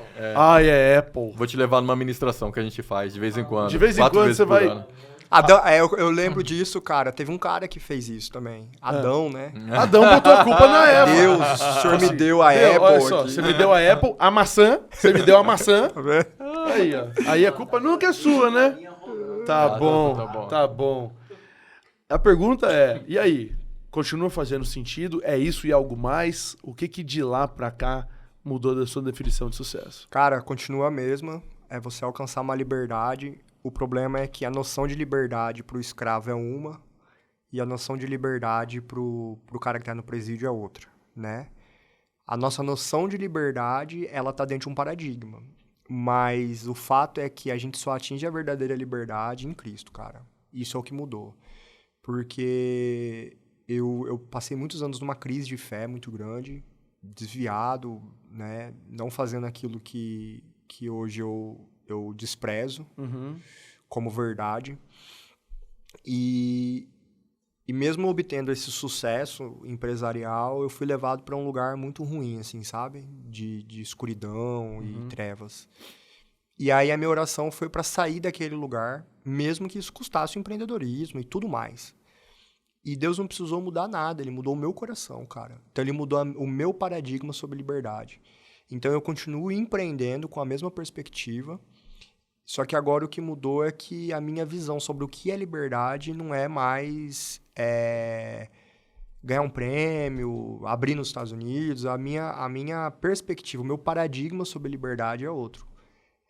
é Apple. vou te levar numa ministração que a gente faz de vez em quando. De vez em 4 quando vezes você por vai- ano. Adão, eu lembro disso, cara. Teve um cara que fez isso também. Adão, né? Adão botou a culpa na Apple. Deus, o senhor me deu a Meu, Apple olha só, aqui. você me deu a Apple, a maçã, você me deu a maçã. Tá vendo? Aí, ó. Aí a culpa nunca é sua, né? Tá bom, tá bom. tá bom. A pergunta é, e aí? Continua fazendo sentido? É isso e algo mais? O que de lá pra cá mudou da sua definição de sucesso? Cara, continua a mesma. É você alcançar uma liberdade. O problema é que a noção de liberdade pro escravo é uma e a noção de liberdade pro cara que tá no presídio é outra, né? A nossa noção de liberdade, ela tá dentro de um paradigma. Mas o fato é que a gente só atinge a verdadeira liberdade em Cristo, cara. Isso é o que mudou. Porque eu passei muitos anos numa crise de fé muito grande, desviado, né? Não fazendo aquilo que hoje eu desprezo como verdade. E mesmo obtendo esse sucesso empresarial, eu fui levado para um lugar muito ruim, assim, sabe? De escuridão e trevas. E aí a minha oração foi para sair daquele lugar, mesmo que isso custasse o empreendedorismo e tudo mais. E Deus não precisou mudar nada, Ele mudou o meu coração, cara. Então Ele mudou o meu paradigma sobre liberdade. Então eu continuo empreendendo com a mesma perspectiva, só que agora o que mudou é que a minha visão sobre o que é liberdade não é mais ganhar um prêmio, abrir nos Estados Unidos. A minha perspectiva, o meu paradigma sobre liberdade é outro.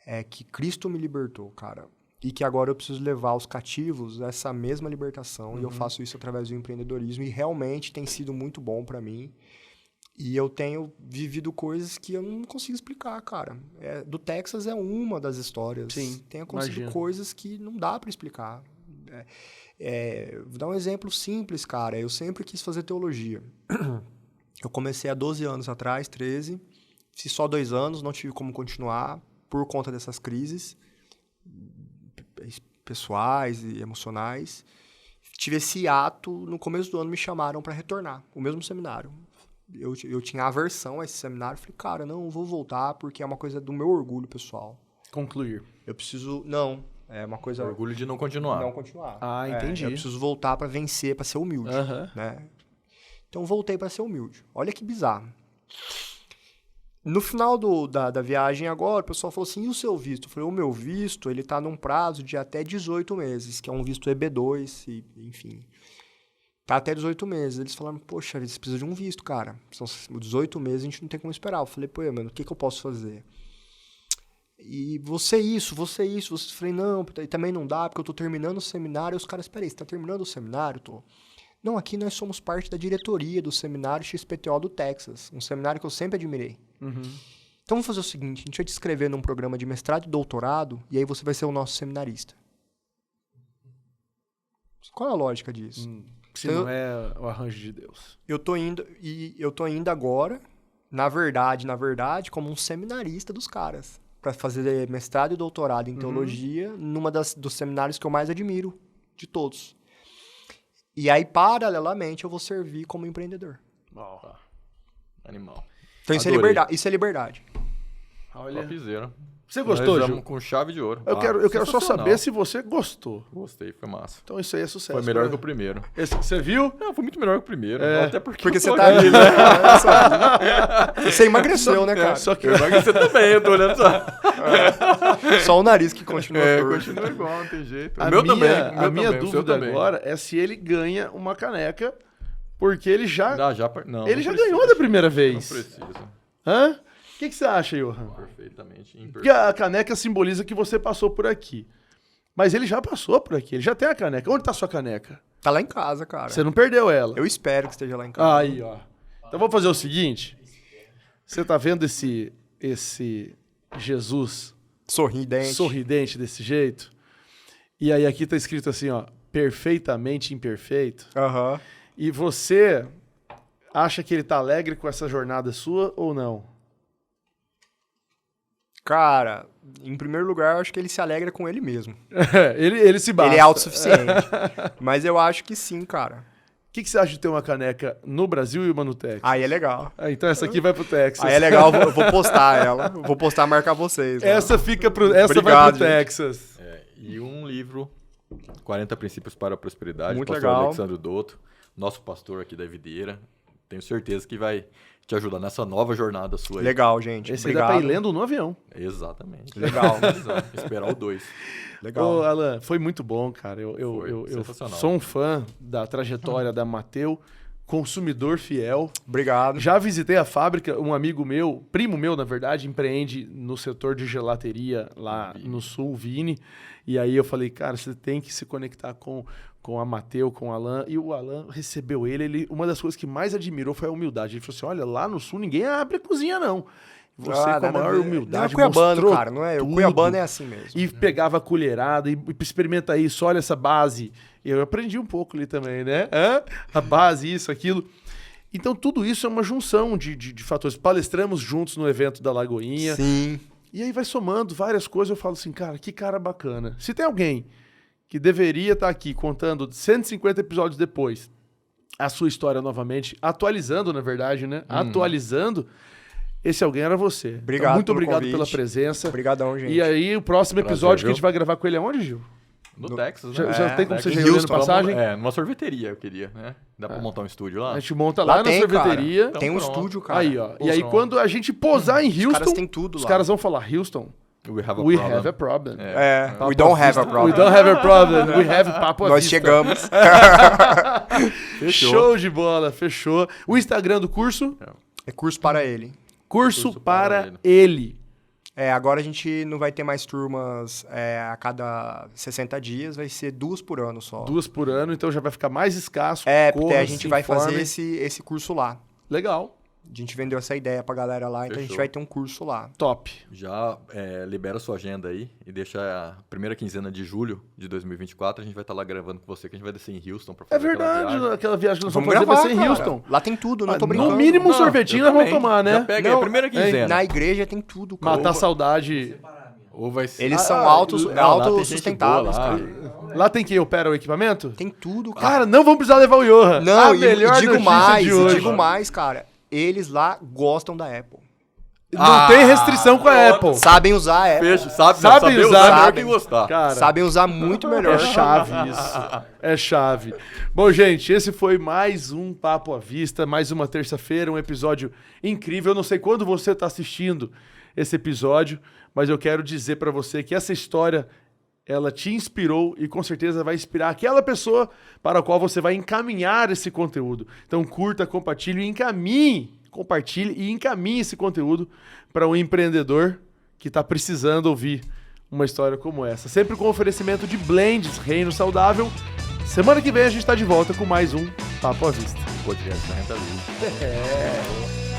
É que Cristo me libertou, cara. E que agora eu preciso levar os cativos essa mesma libertação. E eu faço isso através do empreendedorismo. E realmente tem sido muito bom pra mim. E eu tenho vivido coisas que eu não consigo explicar, cara. Do Texas é uma das histórias. Sim, tem acontecido imagino. coisas que não dá pra explicar. Vou dar um exemplo simples, cara. Eu sempre quis fazer teologia. Eu comecei há 12 anos atrás, 13. Fiz só 2 anos, não tive como continuar por conta dessas crises pessoais e emocionais. Tive esse ato, no começo do ano me chamaram para retornar, o mesmo seminário. eu tinha aversão a esse seminário. Falei, cara, não, eu vou voltar porque é uma coisa do meu orgulho pessoal. Concluir. Eu preciso... Não, é uma coisa... Orgulho de não continuar. Não continuar. Ah, entendi. Eu preciso voltar pra vencer, pra ser humilde, Aham. né? Então, voltei pra ser humilde. Olha que bizarro. No final da viagem agora, o pessoal falou assim, e o seu visto? Eu falei, o meu visto, ele tá num prazo de até 18 meses, que é um visto EB2, e, enfim. Tá até 18 meses. Eles falaram, poxa, eles precisam de um visto, cara. São 18 meses, a gente não tem como esperar. Eu falei, pô, mano, o que eu posso fazer? E você isso. Eu falei, não, também não dá, porque eu tô terminando o seminário. E os caras, peraí, você tá terminando o seminário? Tô. Não, aqui nós somos parte da diretoria do seminário XPTO do Texas. Um seminário que eu sempre admirei. Uhum. Então vamos fazer o seguinte, a gente vai te inscrever num programa de mestrado e doutorado, e aí você vai ser o nosso seminarista. Qual é a lógica disso? Se não é o arranjo de Deus. Eu tô indo agora, na verdade, como um seminarista dos caras, para fazer mestrado e doutorado em teologia, numa dos seminários que eu mais admiro de todos. E aí, paralelamente, eu vou servir como empreendedor. Animal. Então isso é Adorei. liberdade. Isso é liberdade. Olha. Topzera. Você gostou, Nós Gil? vamos com chave de ouro. Eu quero só sensacional. saber se você gostou. Gostei, foi massa. Então isso aí é sucesso. Foi melhor né? que o primeiro. Esse que você viu? Não, foi muito melhor que o primeiro. É. Até porque Porque eu você tô tá aqui, ali, né? Você emagreceu, né, cara? Só que Eu emagrecer também, eu tô olhando só. Só o nariz que continua torto. Continua igual, não tem jeito. a O meu minha, também. a minha dúvida agora é se ele ganha uma caneca, porque ele já Não, ele não já precisa. ganhou da primeira Não vez. precisa. Hã? O que você acha, Johan? Perfeitamente. Porque a caneca simboliza que você passou por aqui. Mas ele já passou por aqui, ele já tem a caneca. Onde tá a sua caneca? Tá lá em casa, cara. Você não perdeu ela. Eu espero que esteja lá em casa. Aí, ó. Então vamos fazer o seguinte. Você tá vendo esse Jesus sorridente desse jeito? E aí aqui tá escrito assim, ó, perfeitamente imperfeito. Aham. E você acha que ele tá alegre com essa jornada sua ou não? Cara, em primeiro lugar, eu acho que ele se alegra com ele mesmo. ele se basta. Ele é autossuficiente. Mas eu acho que sim, cara. O que você acha de ter uma caneca no Brasil e uma no Texas? Aí é legal. Ah, então essa aqui vai pro Texas. Aí é legal, eu vou postar ela. Vou postar e marcar vocês. Né? Essa vai Obrigado, pro gente. Texas. E um livro, 40 Princípios para a Prosperidade, Muito pastor legal. Alexandre Dotto, nosso pastor aqui da Videira. Tenho certeza que vai te ajudar nessa nova jornada sua aí. Legal, gente. Esse aí Obrigado. dá pra ir lendo no avião. Exatamente. Legal. Esperar o 2. Legal. Ô, Alan, foi muito bom, cara. Eu sensacional. sou um fã da trajetória da Mateu, consumidor fiel. Obrigado. Já visitei a fábrica, um amigo meu, primo meu, na verdade, empreende no setor de gelateria lá no sul, Vini. E aí eu falei, cara, você tem que se conectar com a Mateu, com o Alan. E o Alan recebeu ele. Uma das coisas que mais admirou foi a humildade. Ele falou assim, olha, lá no sul ninguém abre a cozinha, não. Você com a nada maior ver. humildade Não é cuiabano, mostrou cara. Não é, o tudo. cuiabano é assim mesmo. E pegava a colherada e experimenta isso, olha essa base. E eu aprendi um pouco ali também, né? A base, isso, aquilo. Então tudo isso é uma junção de fatores. Palestramos juntos no evento da Lagoinha. Sim. E aí vai somando várias coisas. Eu falo assim, cara, que cara bacana. Se tem alguém que deveria estar aqui contando 150 episódios depois a sua história novamente, atualizando, na verdade, né? Atualizando, esse alguém era você. Obrigado Então, muito pelo obrigado convite. pela presença. Obrigadão, gente. E aí, o próximo Prazer, episódio que a viu? gente vai gravar com ele é onde, Gil? No Texas, Já, né? já tem como você Texas. já ir olhando Houston, passagem? Numa sorveteria eu queria, né? Dá pra montar um estúdio lá? A gente monta lá, na tem, sorveteria. Cara. Tem um Então, pronto. estúdio, cara. Aí, ó. E aí, Pronto. quando a gente posar em Os Houston, caras têm tudo os lá. caras vão falar, Houston, We have a we problem. have a problem. É. We don't have a problem. We don't have a problem. We have papo à Nós vista. chegamos. Fechou. Show de bola, fechou. O Instagram do curso? É curso para ele. Curso para para ele. Agora a gente não vai ter mais turmas a cada 60 dias, vai ser 2 por ano só. 2 por ano, então já vai ficar mais escasso. Porque Corra, a gente se vai informe. fazer esse curso lá. Legal, A gente vendeu essa ideia pra galera lá, então a gente Fechou. vai ter um curso lá. top. Já libera sua agenda aí e deixa a primeira quinzena de julho de 2024. A gente vai estar lá gravando com você, que a gente vai descer em Houston pra É fazer aquela verdade, viagem. aquela viagem que nós vamos fazer vai ser em cara. Houston. Lá tem tudo, não tô Ah, brincando. no mínimo um Não, sorvetinho eu nós vamos também. tomar, né? Já pega aí a primeira quinzena. Na igreja tem tudo, cara. Matar a saudade. Ou vai ser... Eles são Não, lá tem gente autossustentáveis, boa lá. cara. Lá tem quem opera o equipamento? Tem tudo, cara. Cara, não vamos precisar levar o Johan. Não, a melhor e digo notícia mais, de hoje. digo mais, cara. eles lá gostam da Apple. Não tem restrição com a Apple. Sabem usar a Apple. Fecho, sabe Sabe usar usar, melhor sabe. que gostar. Cara, Sabem usar muito melhor. é chave isso. É chave. Bom, gente, esse foi mais um Papo à Vista, mais uma terça-feira, um episódio incrível. Eu não sei quando você está assistindo esse episódio, mas eu quero dizer para você que essa história, ela te inspirou e com certeza vai inspirar aquela pessoa para a qual você vai encaminhar esse conteúdo. Então curta, compartilhe e compartilhe e encaminhe esse conteúdo para um empreendedor que está precisando ouvir uma história como essa. Sempre com oferecimento de Blends, Reino Saudável. Semana que vem a gente está de volta com mais um Papo à Vista. Podcast da Renta Livre. É.